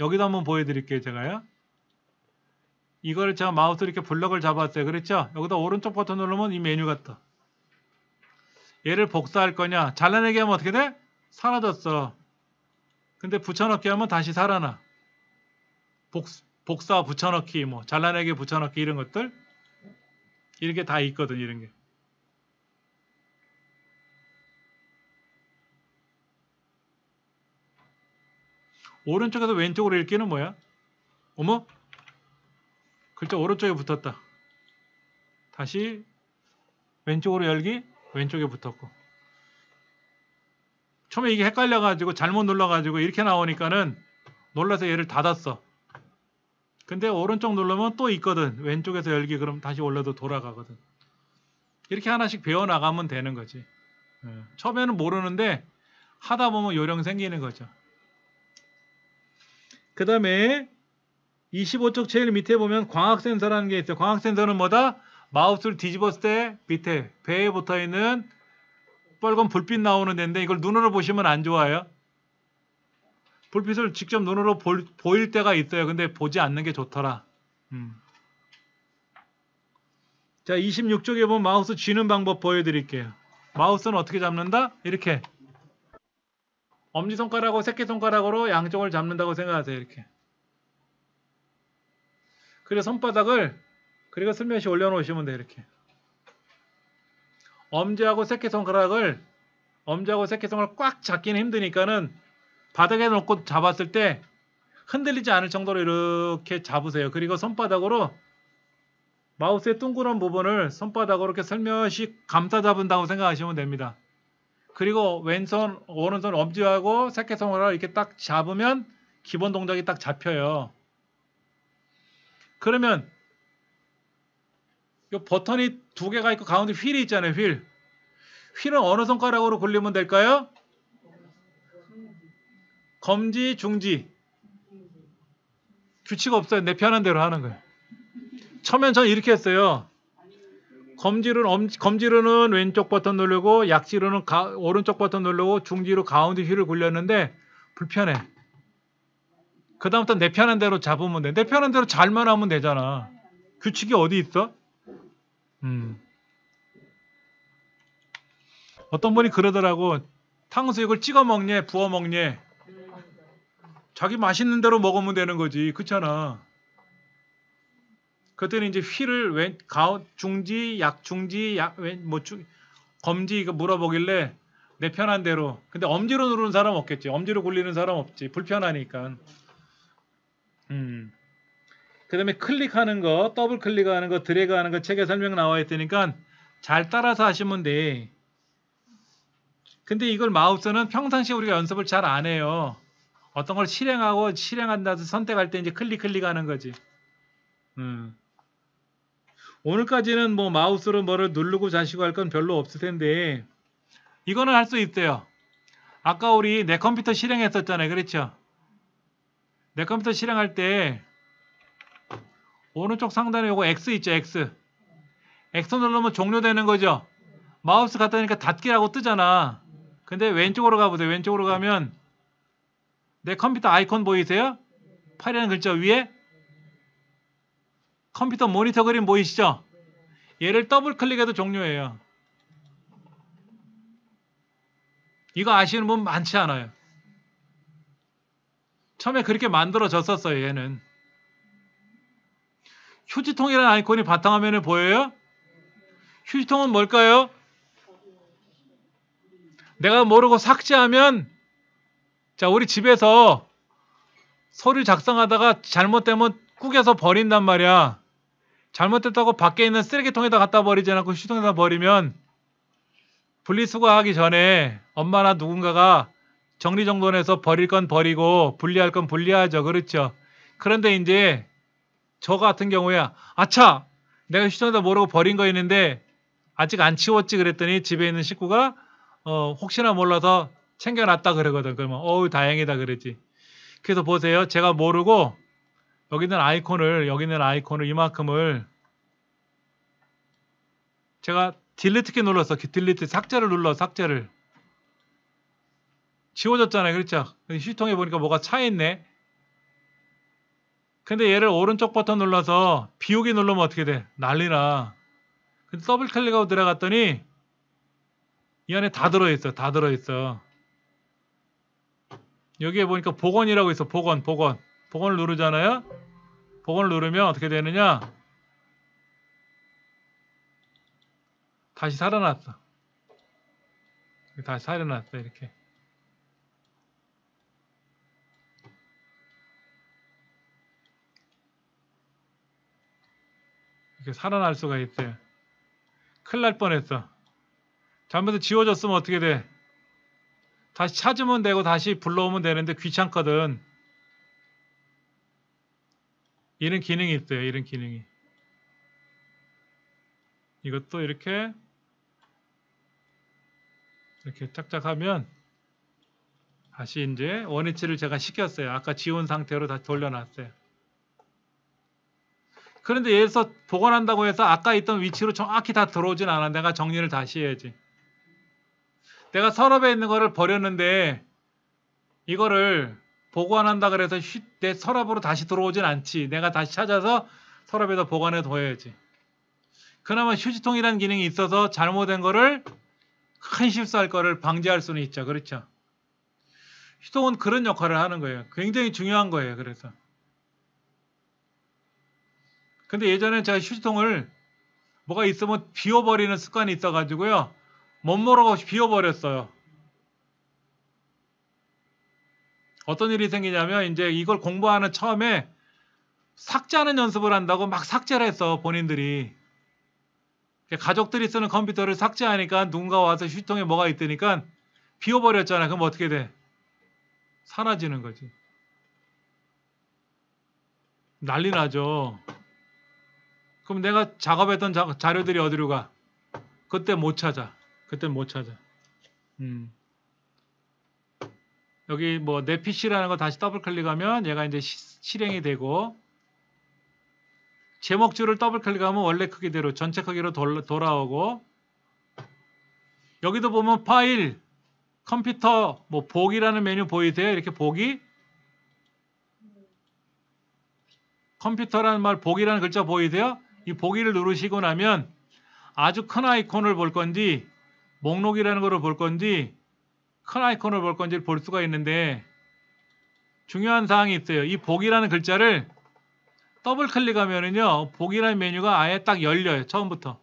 여기도 한번 보여드릴게요 제가요. 이거를 제가 마우스 이렇게 블럭을 잡았어요. 그렇죠? 여기다 오른쪽 버튼 누르면 이 메뉴가 떠. 얘를 복사할 거냐? 잘라내기 하면 어떻게 돼? 사라졌어. 근데 붙여넣기 하면 다시 살아나. 복사 붙여넣기, 뭐 잘라내기 붙여넣기 이런 것들 이렇게 다 있거든. 이런 게. 오른쪽에서 왼쪽으로 읽기는 뭐야? 어머? 글자 오른쪽에 붙었다. 다시 왼쪽으로 열기, 왼쪽에 붙었고. 처음에 이게 헷갈려가지고 잘못 눌러가지고 이렇게 나오니까는 놀라서 얘를 닫았어. 근데 오른쪽 누르면 또 있거든. 왼쪽에서 열기, 그럼 다시 올려도 돌아가거든. 이렇게 하나씩 배워나가면 되는 거지. 처음에는 모르는데 하다 보면 요령 생기는 거죠. 그 다음에 25쪽 제일 밑에 보면 광학 센서라는 게 있어요. 광학 센서는 뭐다? 마우스를 뒤집었을 때 밑에 배에 붙어있는 빨간 불빛 나오는 데인데 이걸 눈으로 보시면 안 좋아요. 불빛을 직접 눈으로 보일 때가 있어요. 근데 보지 않는 게 좋더라. 자, 26쪽에 보면 마우스 쥐는 방법 보여드릴게요. 마우스는 어떻게 잡는다? 이렇게 엄지손가락하고 새끼손가락으로 양쪽을 잡는다고 생각하세요. 이렇게. 그리고 손바닥을 그리고 슬며시 올려놓으시면 돼요. 이렇게. 엄지하고 새끼손가락을 꽉 잡기는 힘드니까는 바닥에 놓고 잡았을 때 흔들리지 않을 정도로 이렇게 잡으세요. 그리고 손바닥으로 마우스의 둥그런 부분을 손바닥으로 이렇게 슬며시 감싸 잡은다고 생각하시면 됩니다. 그리고 왼손, 오른손 엄지하고 새끼손가락을 이렇게 딱 잡으면 기본 동작이 딱 잡혀요. 그러면 이 버튼이 두 개가 있고 가운데 휠이 있잖아요. 휠은 어느 손가락으로 굴리면 될까요? 검지, 중지. 규칙 없어요. 내 편한 대로 하는 거예요. 처음엔 저는 이렇게 했어요. 검지로는 왼쪽 버튼 누르고 약지로는 오른쪽 버튼 누르고 중지로 가운데 휠을 굴렸는데 불편해. 그 다음부터 내 편한 대로 잡으면 돼. 내 편한 대로 잘만 하면 되잖아. 규칙이 어디 있어? 어떤 분이 그러더라고. 탕수육을 찍어 먹냐 부어 먹냐. 자기 맛있는 대로 먹으면 되는 거지. 그렇잖아. 그때는 이제 휠을 중지, 검지 이거 물어보길래 내 편한 대로. 근데 엄지로 누르는 사람 없겠지. 엄지로 굴리는 사람 없지. 불편하니까. 그 다음에 클릭하는 거, 더블 클릭하는 거, 드래그 하는 거 책에 설명 나와 있으니까 잘 따라서 하시면 돼. 근데 이걸 마우스는 평상시에 우리가 연습을 잘 안 해요. 어떤 걸 실행한다 해서 선택할 때 이제 클릭하는 거지. 오늘까지는 뭐 마우스로 뭐를 누르고 자시고 할 건 별로 없을 텐데 이거는 할 수 있어요. 아까 우리 내 컴퓨터 실행했었잖아요. 그렇죠? 내 컴퓨터 실행할 때 오른쪽 상단에 요거 X 있죠. X 누르면 종료되는 거죠. 마우스 갖다 대니까 닫기라고 뜨잖아. 근데 왼쪽으로 가보세요. 왼쪽으로 가면 내 컴퓨터 아이콘 보이세요? 팔이라는 글자 위에 컴퓨터 모니터 그림 보이시죠? 얘를 더블 클릭해도 종료해요. 이거 아시는 분 많지 않아요. 처음에 그렇게 만들어졌었어요. 얘는. 휴지통이라는 아이콘이 바탕화면에 보여요? 휴지통은 뭘까요? 내가 모르고 삭제하면 자, 우리 집에서 서류 작성하다가 잘못되면 구겨서 버린단 말이야. 잘못됐다고 밖에 있는 쓰레기통에다 갖다 버리지 않고 휴지통에다 버리면 분리수거하기 전에 엄마나 누군가가 정리정돈해서 버릴 건 버리고 분리할 건 분리하죠. 그렇죠? 그런데 이제 저 같은 경우에 아차! 내가 휴지통에다 모르고 버린 거 있는데 아직 안 치웠지 그랬더니 집에 있는 식구가 혹시나 몰라서 챙겨놨다 그러거든. 그러면 어우 다행이다 그러지. 그래서 보세요. 제가 모르고 여기 있는 아이콘을 이만큼을 제가 딜리트 키 눌렀어. 딜리트 삭제를 눌러. 삭제를 지워졌잖아요. 그렇죠? 휴지통에 보니까 뭐가 차있네. 근데 얘를 오른쪽 버튼 눌러서 비우기 누르면 어떻게 돼? 난리나. 근데 더블 클릭하고 들어갔더니 이 안에 다 들어있어. 다 들어있어. 여기에 보니까 복원이라고 있어. 복원. 복원을 누르잖아요. 복원을 누르면 어떻게 되느냐? 다시 살아났어. 다시 살아났어. 이렇게. 이렇게 살아날 수가 있어요. 큰일 날 뻔했어. 잘못해서 지워졌으면 어떻게 돼? 다시 찾으면 되고 다시 불러오면 되는데 귀찮거든. 이런 기능이 있어요. 이런 기능이. 이것도 이렇게 짝짝 하면 다시 이제 원위치를 제가 시켰어요. 아까 지운 상태로 다시 돌려놨어요. 그런데 여기서 복원한다고 해서 아까 있던 위치로 정확히 다 들어오진 않아. 내가 정리를 다시 해야지. 내가 서랍에 있는 거를 버렸는데 이거를 보관한다 그래서 내 서랍으로 다시 들어오진 않지. 내가 다시 찾아서 서랍에다 보관해 둬야지. 그나마 휴지통이라는 기능이 있어서 잘못된 거를 큰 실수할 거를 방지할 수는 있죠. 그렇죠? 휴지통은 그런 역할을 하는 거예요. 굉장히 중요한 거예요. 그래서. 근데 예전에 제가 휴지통을 뭐가 있으면 비워버리는 습관이 있어가지고요. 못 모르고 비워버렸어요. 어떤 일이 생기냐면 이제 이걸 공부하는 처음에 삭제하는 연습을 한다고 막 삭제를 했어. 본인들이. 가족들이 쓰는 컴퓨터를 삭제하니까 누군가 와서 휴지통에 뭐가 있다니까 비워버렸잖아. 그럼 어떻게 돼? 사라지는 거지. 난리 나죠. 그럼 내가 작업했던 자료들이 어디로 가? 그때 못 찾아. 그때 못 찾아. 여기 뭐 내 PC라는 거 다시 더블 클릭하면 얘가 이제 실행이 되고 제목줄을 더블 클릭하면 원래 크기대로 전체 크기로 돌아오고 여기도 보면 파일, 컴퓨터, 뭐 보기라는 메뉴 보이세요? 이렇게 보기 컴퓨터라는 말 보기라는 글자 보이세요? 이 보기를 누르시고 나면 아주 큰 아이콘을 볼 건지 목록이라는 거를 볼 건지 큰 아이콘을 볼 건지 볼 수가 있는데 중요한 사항이 있어요. 이 보기라는 글자를 더블 클릭하면은요 보기라는 메뉴가 아예 딱 열려요. 처음부터.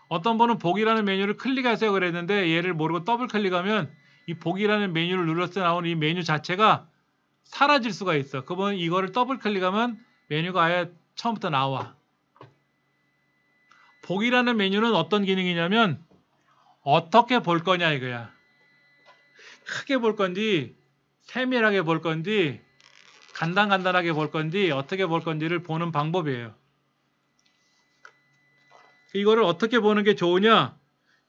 어떤 분은 보기라는 메뉴를 클릭하세요 그랬는데 얘를 모르고 더블 클릭하면 이 보기라는 메뉴를 눌렀을 때 나오는 이 메뉴 자체가 사라질 수가 있어. 그분 이거를 더블 클릭하면 메뉴가 아예 처음부터 나와. 보기라는 메뉴는 어떤 기능이냐면 어떻게 볼 거냐 이거야. 크게 볼 건지 세밀하게 볼 건지 간단하게 볼 건지 어떻게 볼 건지를 보는 방법이에요. 이거를 어떻게 보는 게 좋으냐?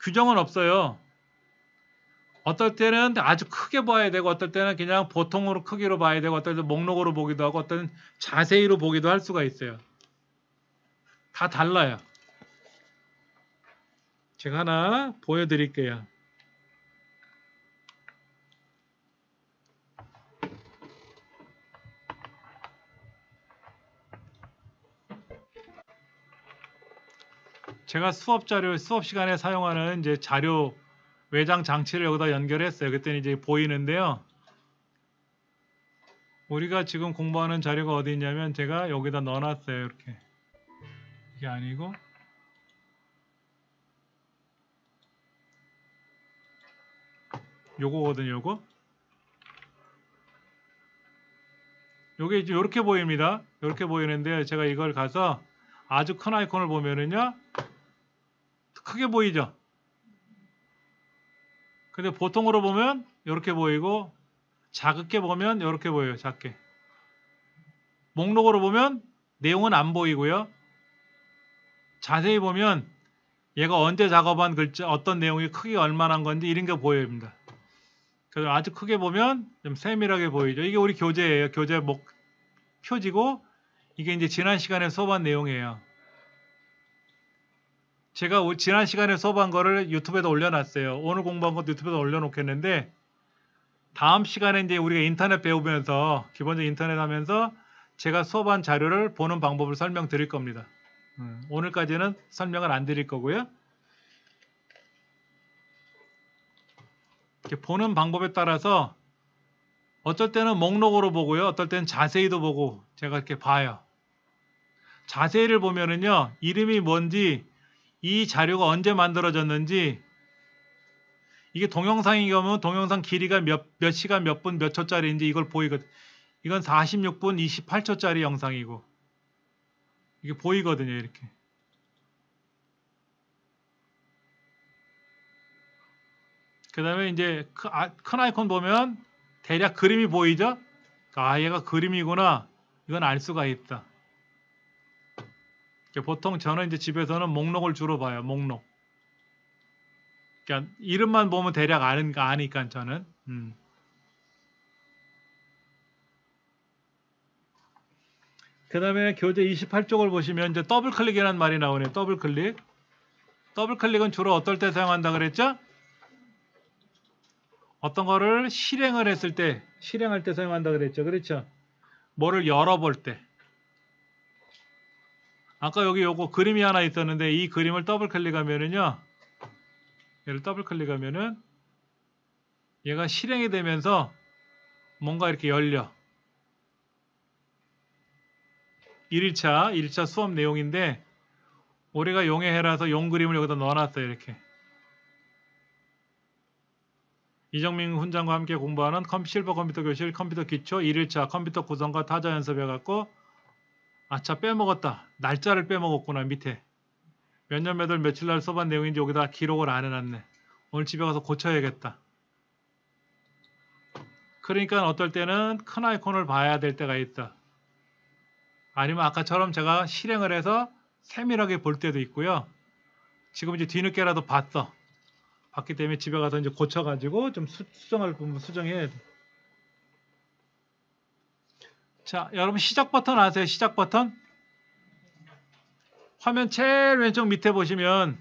규정은 없어요. 어떨 때는 아주 크게 봐야 되고 어떨 때는 그냥 보통으로 크기로 봐야 되고 어떨 때는 목록으로 보기도 하고 어떨 때는 자세히로 보기도 할 수가 있어요. 다 달라요. 제가 하나 보여드릴게요. 제가 수업 시간에 사용하는 이제 자료 외장 장치를 여기다 연결했어요. 그때는 이제 보이는데요. 우리가 지금 공부하는 자료가 어디 있냐면 제가 여기다 넣어놨어요. 이렇게. 이게 아니고 요거거든요. 요거. 요게 이제 이렇게 보입니다. 이렇게 보이는데 제가 이걸 가서 아주 큰 아이콘을 보면은요. 크게 보이죠? 근데 보통으로 보면 이렇게 보이고 작게 보면 이렇게 보여요. 작게. 목록으로 보면 내용은 안 보이고요. 자세히 보면 얘가 언제 작업한 글자, 어떤 내용이 크기가 얼마나 건지 이런 게 보입니다. 그래서 아주 크게 보면 좀 세밀하게 보이죠. 이게 우리 교재예요. 교재 표지고 이게 이제 지난 시간에 수업한 내용이에요. 제가 지난 시간에 수업한 거를 유튜브에다 올려놨어요. 오늘 공부한 것도 유튜브에다 올려놓겠는데 다음 시간에 이제 우리가 인터넷 배우면서 기본적인 인터넷 하면서 제가 수업한 자료를 보는 방법을 설명드릴 겁니다. 오늘까지는 설명을 안 드릴 거고요. 이렇게 보는 방법에 따라서 어떨 때는 목록으로 보고요. 어떨 때는 자세히도 보고 제가 이렇게 봐요. 자세히를 보면은요. 이름이 뭔지, 이 자료가 언제 만들어졌는지, 이게 동영상인 경우는 동영상 길이가 몇 시간 몇 분 몇 초짜리인지 이걸 보이거든. 이건 46분 28초짜리 영상이고 이게 보이거든요. 이렇게. 그 다음에 이제 큰 아이콘 보면 대략 그림이 보이죠? 아, 얘가 그림이구나. 이건 알 수가 있다. 보통 저는 이제 집에서는 목록을 주로 봐요. 목록. 그러니까 이름만 보면 대략 아니까 저는. 그 다음에 교재 28쪽을 보시면 이제 더블 클릭이라는 말이 나오네요. 더블 클릭. 더블 클릭은 주로 어떨 때 사용한다 그랬죠? 어떤 거를 실행을 했을 때, 실행할 때 사용한다 그랬죠. 그렇죠? 뭐를 열어볼 때. 아까 여기 요거 그림이 하나 있었는데 이 그림을 더블 클릭하면은요. 얘를 더블 클릭하면은 얘가 실행이 되면서 뭔가 이렇게 열려. 1일차 수업 내용인데 올해가 용의 해라서 용 그림을 여기다 넣어놨어요. 이렇게. 이정민 훈장과 함께 공부하는 실버 컴퓨터 교실 컴퓨터 기초 1일차 컴퓨터 구성과 타자 연습해갖고 아차 빼먹었다. 날짜를 빼먹었구나. 밑에. 몇 년 몇 월 며칠 날 수업한 내용인지 여기다 기록을 안 해놨네. 오늘 집에 가서 고쳐야겠다. 그러니까 어떨 때는 큰 아이콘을 봐야 될 때가 있다. 아니면 아까처럼 제가 실행을 해서 세밀하게 볼 때도 있고요. 지금 이제 뒤늦게라도 봤기 때문에 집에 가서 이제 고쳐가지고 좀 수정할 부분 수정해야 돼. 자, 여러분 시작 버튼 아세요? 시작 버튼? 화면 제일 왼쪽 밑에 보시면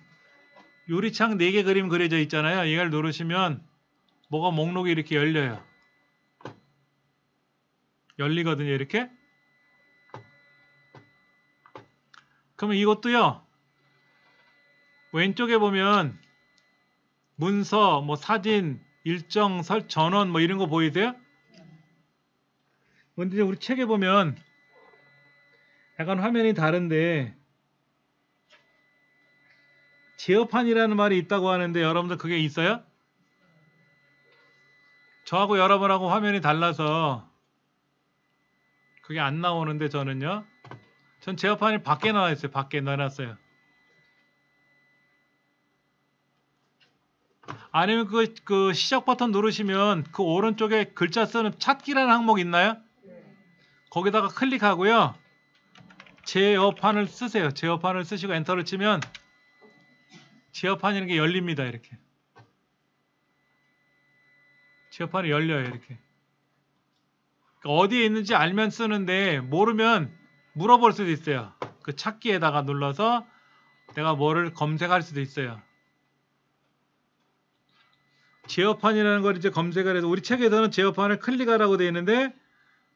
유리창 4개 그림 그려져 있잖아요. 이걸 누르시면 뭐가 목록이 이렇게 열려요. 열리거든요. 이렇게. 그러면 이것도요. 왼쪽에 보면 문서, 뭐 사진, 일정, 전원 뭐 이런 거 보이세요? 근데 우리 책에 보면 약간 화면이 다른데 제어판이라는 말이 있다고 하는데 여러분들 그게 있어요? 저하고 여러분하고 화면이 달라서 그게 안 나오는데 저는요. 전 제어판이 밖에 나와 있어요. 밖에 넣어놨어요. 아니면 그 시작 버튼 누르시면 그 오른쪽에 글자 쓰는 찾기라는 항목 있나요? 거기다가 클릭하고요. 제어판을 쓰세요. 제어판을 쓰시고 엔터를 치면 제어판이라는 게 열립니다. 이렇게. 제어판이 열려요. 이렇게. 그러니까 어디에 있는지 알면 쓰는데 모르면 물어볼 수도 있어요. 그 찾기에다가 눌러서 내가 뭐를 검색할 수도 있어요. 제어판이라는 걸 이제 검색을 해서 우리 책에서는 제어판을 클릭하라고 되어 있는데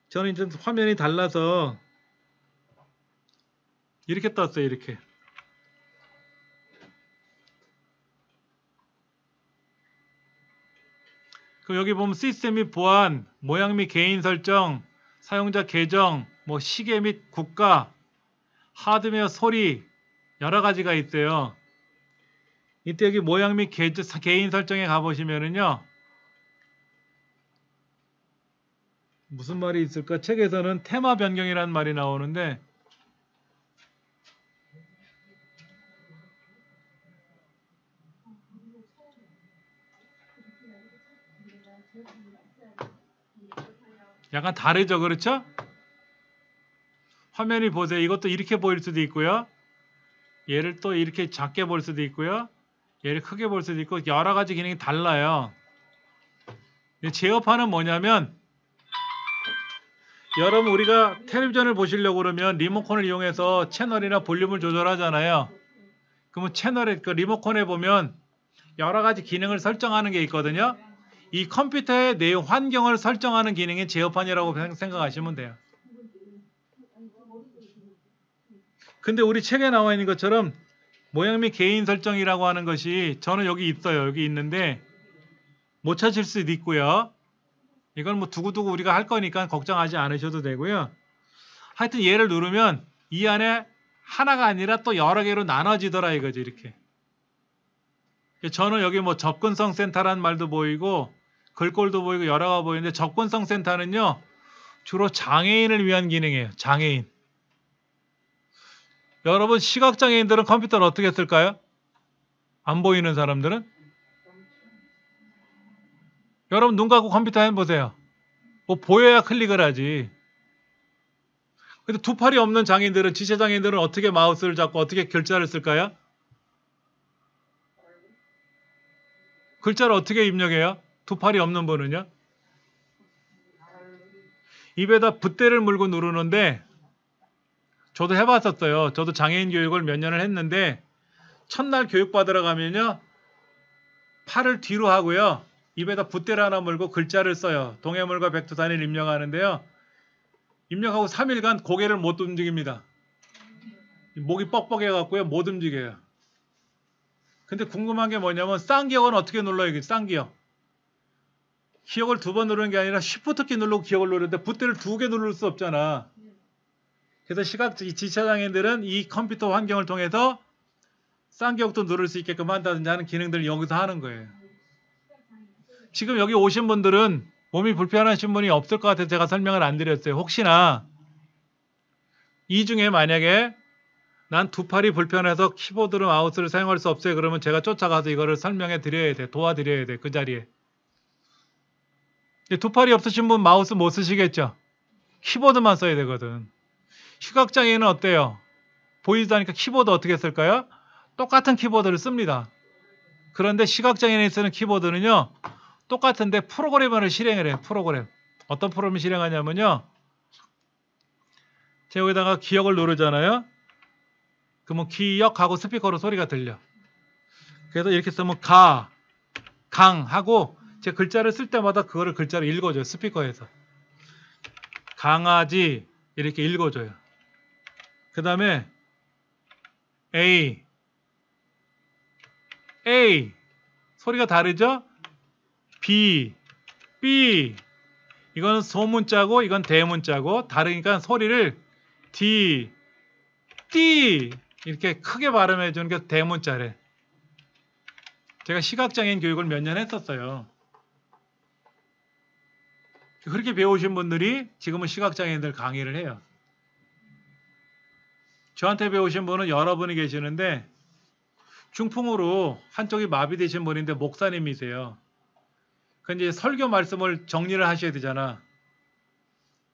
저는 이제 화면이 달라서 이렇게 떴어요. 이렇게. 그럼 여기 보면 시스템 및 보안, 모양 및 개인 설정, 사용자 계정, 뭐 시계 및 국가, 하드웨어 소리 여러 가지가 있어요. 이때 여기 모양 및 개인 설정에 가보시면은요. 무슨 말이 있을까? 책에서는 테마 변경이라는 말이 나오는데 약간 다르죠. 그렇죠? 화면이 보세요. 이것도 이렇게 보일 수도 있고요. 얘를 또 이렇게 작게 볼 수도 있고요. 얘를 크게 볼 수도 있고 여러 가지 기능이 달라요. 제어판은 뭐냐면 여러분 우리가 텔레비전을 보시려고 그러면 리모컨을 이용해서 채널이나 볼륨을 조절하잖아요. 그러면 채널에 그 리모컨에 보면 여러 가지 기능을 설정하는 게 있거든요. 이 컴퓨터의 내용 환경을 설정하는 기능이 제어판이라고 생각하시면 돼요. 근데 우리 책에 나와 있는 것처럼 모양 및 개인 설정이라고 하는 것이 저는 여기 있어요. 여기 있는데 못 찾을 수도 있고요. 이건 뭐 두고두고 우리가 할 거니까 걱정하지 않으셔도 되고요. 하여튼 얘를 누르면 이 안에 하나가 아니라 또 여러 개로 나눠지더라 이거죠. 이렇게. 저는 여기 뭐 접근성 센터라는 말도 보이고 글꼴도 보이고 여러 가지 보이는데 접근성 센터는요. 주로 장애인을 위한 기능이에요. 장애인. 여러분 시각장애인들은 컴퓨터를 어떻게 쓸까요? 안 보이는 사람들은? 여러분 눈 감고 컴퓨터 해보세요. 뭐 보여야 클릭을 하지. 근데 두 팔이 없는 장애인들은 지체장애인들은 어떻게 마우스를 잡고 어떻게 글자를 쓸까요? 글자를 어떻게 입력해요? 두 팔이 없는 분은요? 입에다 붓대를 물고 누르는데 저도 해봤었어요. 저도 장애인 교육을 몇 년을 했는데 첫날 교육 받으러 가면요. 팔을 뒤로 하고요. 입에다 붓대를 하나 물고 글자를 써요. 동해물과 백두산을 입력하는데요. 입력하고 3일간 고개를 못 움직입니다. 목이 뻑뻑해 갖고요. 못 움직여요. 근데 궁금한 게 뭐냐면 쌍기역은 어떻게 눌러요? 이게 쌍기역. 기역을 두 번 누르는 게 아니라 Shift 키 누르고 기역을 누르는데 붓대를 두 개 누를 수 없잖아. 그래서 지체장애인들은 이 컴퓨터 환경을 통해서 쌍기역도 누를 수 있게끔 한다든지 하는 기능들을 여기서 하는 거예요. 지금 여기 오신 분들은 몸이 불편하신 분이 없을 것 같아서 제가 설명을 안 드렸어요. 혹시나 이 중에 만약에 난 두 팔이 불편해서 키보드로 마우스를 사용할 수 없어요. 그러면 제가 쫓아가서 이거를 설명해 드려야 돼. 도와드려야 돼. 그 자리에. 두 팔이 없으신 분 마우스 못 쓰시겠죠? 키보드만 써야 되거든. 시각장애인은 어때요? 보이다니까 키보드 어떻게 쓸까요? 똑같은 키보드를 씁니다. 그런데 시각장애인이 쓰는 키보드는요. 똑같은데 프로그램을 실행을 해요. 프로그램. 어떤 프로그램을 실행하냐면요. 제가 여기다가 기역을 누르잖아요. 그러면 기역하고 스피커로 소리가 들려. 그래서 이렇게 쓰면 강 하고 제 글자를 쓸 때마다 그거를 글자를 읽어줘요. 스피커에서. 강아지 이렇게 읽어줘요. 그 다음에 A 소리가 다르죠? B 이거는 소문자고 이건 대문자고 다르니까 소리를 D 이렇게 크게 발음해 주는 게 대문자래. 제가 시각장애인 교육을 몇 년 했었어요. 그렇게 배우신 분들이 지금은 시각장애인들 강의를 해요. 저한테 배우신 분은 여러분이 계시는데 중풍으로 한쪽이 마비되신 분인데 목사님이세요. 근데 설교 말씀을 정리를 하셔야 되잖아.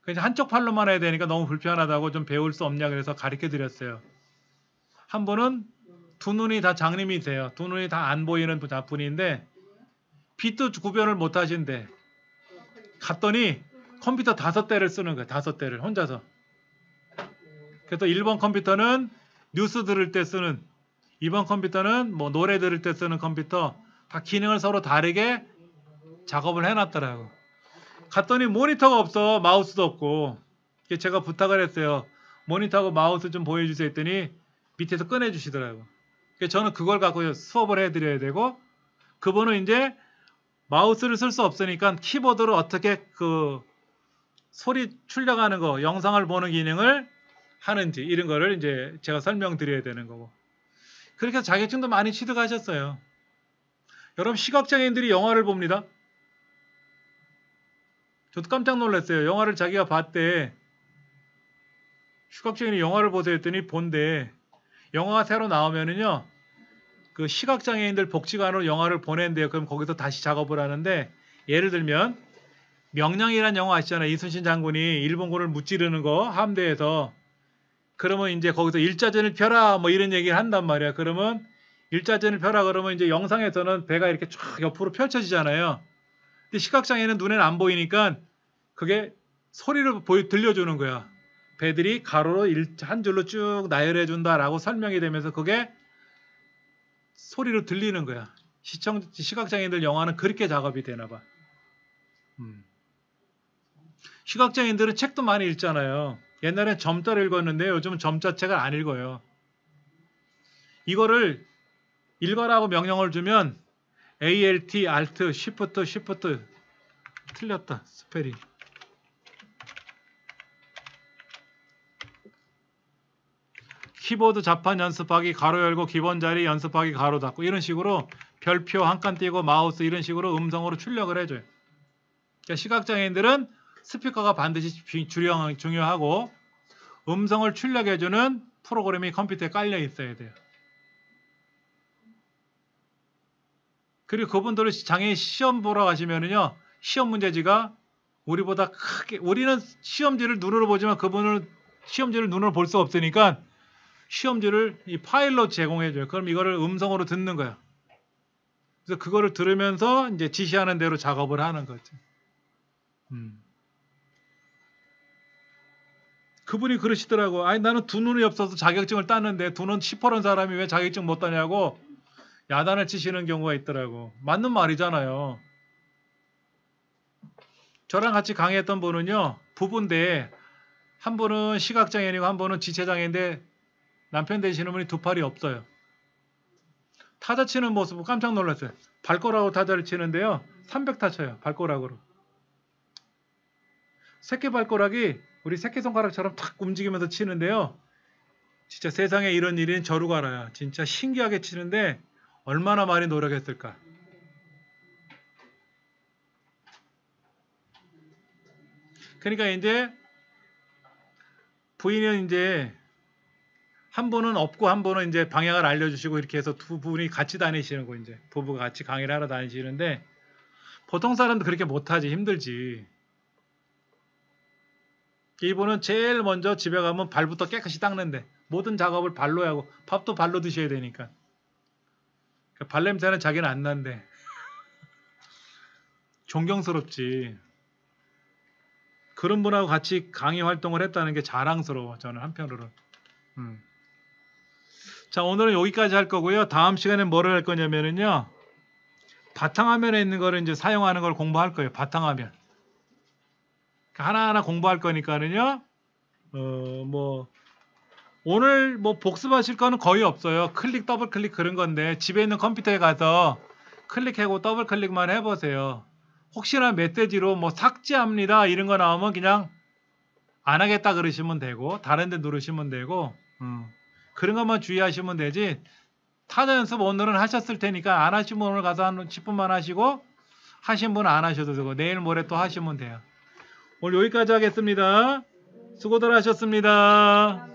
그래서 한쪽 팔로만 해야 되니까 너무 불편하다고 좀 배울 수 없냐 그래서 가르쳐 드렸어요. 한 분은 두 눈이 다 장님이세요. 두 눈이 다 안 보이는 분인데 빛도 구별을 못 하신대. 갔더니 컴퓨터 5대를 쓰는 거예요. 5대를 혼자서. 그래서 1번 컴퓨터는 뉴스 들을 때 쓰는, 2번 컴퓨터는 뭐 노래 들을 때 쓰는 컴퓨터 다 기능을 서로 다르게 작업을 해놨더라고. 갔더니 모니터가 없어. 마우스도 없고. 제가 부탁을 했어요. 모니터하고 마우스 좀 보여주세요 했더니 밑에서 꺼내주시더라고. 저는 그걸 갖고 수업을 해드려야 되고 그분은 이제 마우스를 쓸 수 없으니까 키보드로 어떻게 그 소리 출력하는 거, 영상을 보는 기능을 하는지 이런 거를 이제 제가 설명드려야 되는 거고. 그렇게 해서 자격증도 많이 취득하셨어요. 여러분 시각장애인들이 영화를 봅니다. 저도 깜짝 놀랐어요. 영화를 자기가 봤대. 시각장애인이 영화를 보세요 했더니 본대. 영화가 새로 나오면은요. 그 시각장애인들 복지관으로 영화를 보낸대요. 그럼 거기서 다시 작업을 하는데 예를 들면 명량이라는 영화 아시잖아요. 이순신 장군이 일본군을 무찌르는 거 함대에서. 그러면 이제 거기서 일자전을 펴라 뭐 이런 얘기를 한단 말이야. 그러면 일자전을 펴라 그러면 이제 영상에서는 배가 이렇게 쫙 옆으로 펼쳐지잖아요. 근데 시각장애는 눈에는 안 보이니까 그게 소리를 들려주는 거야. 배들이 가로로 한 줄로 쭉 나열해 준다라고 설명이 되면서 그게 소리로 들리는 거야. 시각장애인들 영화는 그렇게 작업이 되나 봐. 시각장애인들은 책도 많이 읽잖아요. 옛날엔 점자를 읽었는데 요즘은 점자책을 안 읽어요. 이거를 읽어라고 명령을 주면 ALT, ALT, Shift 틀렸다. 스펠이. 키보드 자판 연습하기 가로 열고 기본 자리 연습하기 가로 닫고 이런 식으로 별표 한 칸 띄고 마우스 이런 식으로 음성으로 출력을 해줘요. 그러니까 시각장애인들은 스피커가 반드시 중요하고 음성을 출력해주는 프로그램이 컴퓨터에 깔려 있어야 돼요. 그리고 그분들은 장애인 시험 보러 가시면은요, 시험 문제지가 우리보다 크게, 우리는 시험지를 눈으로 보지만 그분은 시험지를 눈으로 볼 수 없으니까 시험지를 이 파일로 제공해줘요. 그럼 이거를 음성으로 듣는 거야. 그래서 그거를 들으면서 이제 지시하는 대로 작업을 하는 거죠. 그분이 그러시더라고. 아니 나는 두 눈이 없어서 자격증을 땄는데 두 눈 시퍼런 사람이 왜 자격증 못 따냐고 야단을 치시는 경우가 있더라고. 맞는 말이잖아요. 저랑 같이 강의했던 분은요. 부부인데 한 분은 시각장애인이고 한 분은 지체장애인데 남편 되시는 분이 두 팔이 없어요. 타자 치는 모습을 깜짝 놀랐어요. 발가락으로 타자를 치는데요. 300타 쳐요. 발가락으로. 새끼발가락이 우리 새끼손가락처럼 탁 움직이면서 치는데요. 진짜 세상에 이런 일인 저루가 알아요. 진짜 신기하게 치는데 얼마나 많이 노력했을까. 그러니까 이제 부인은 이제 한 분은 없고 한 분은 이제 방향을 알려주시고 이렇게 해서 두 분이 같이 다니시는 거 이제 부부가 같이 강의를 하러 다니시는데 보통 사람도 그렇게 못하지 힘들지. 이분은 제일 먼저 집에 가면 발부터 깨끗이 닦는데 모든 작업을 발로 하고 밥도 발로 드셔야 되니까 발냄새는 자기는 안 난대. 존경스럽지. 그런 분하고 같이 강의 활동을 했다는 게 자랑스러워 저는 한편으로는. 자 오늘은 여기까지 할 거고요. 다음 시간에 뭐를 할 거냐면은요. 바탕화면에 있는 거를 이제 사용하는 걸 공부할 거예요. 바탕화면. 하나하나 공부할 거니까는요. 뭐 오늘 뭐 복습하실 거는 거의 없어요. 클릭 더블 클릭 그런 건데 집에 있는 컴퓨터에 가서 클릭하고 더블 클릭만 해보세요. 혹시나 메시지로 뭐 삭제합니다 이런 거 나오면 그냥 안 하겠다 그러시면 되고 다른 데 누르시면 되고 그런 것만 주의하시면 되지. 타자 연습 오늘은 하셨을 테니까 안 하시면 오늘 가서 한 10분만 하시고 하신 분은 안 하셔도 되고 내일 모레 또 하시면 돼요. 오늘 여기까지 하겠습니다. 수고들 하셨습니다.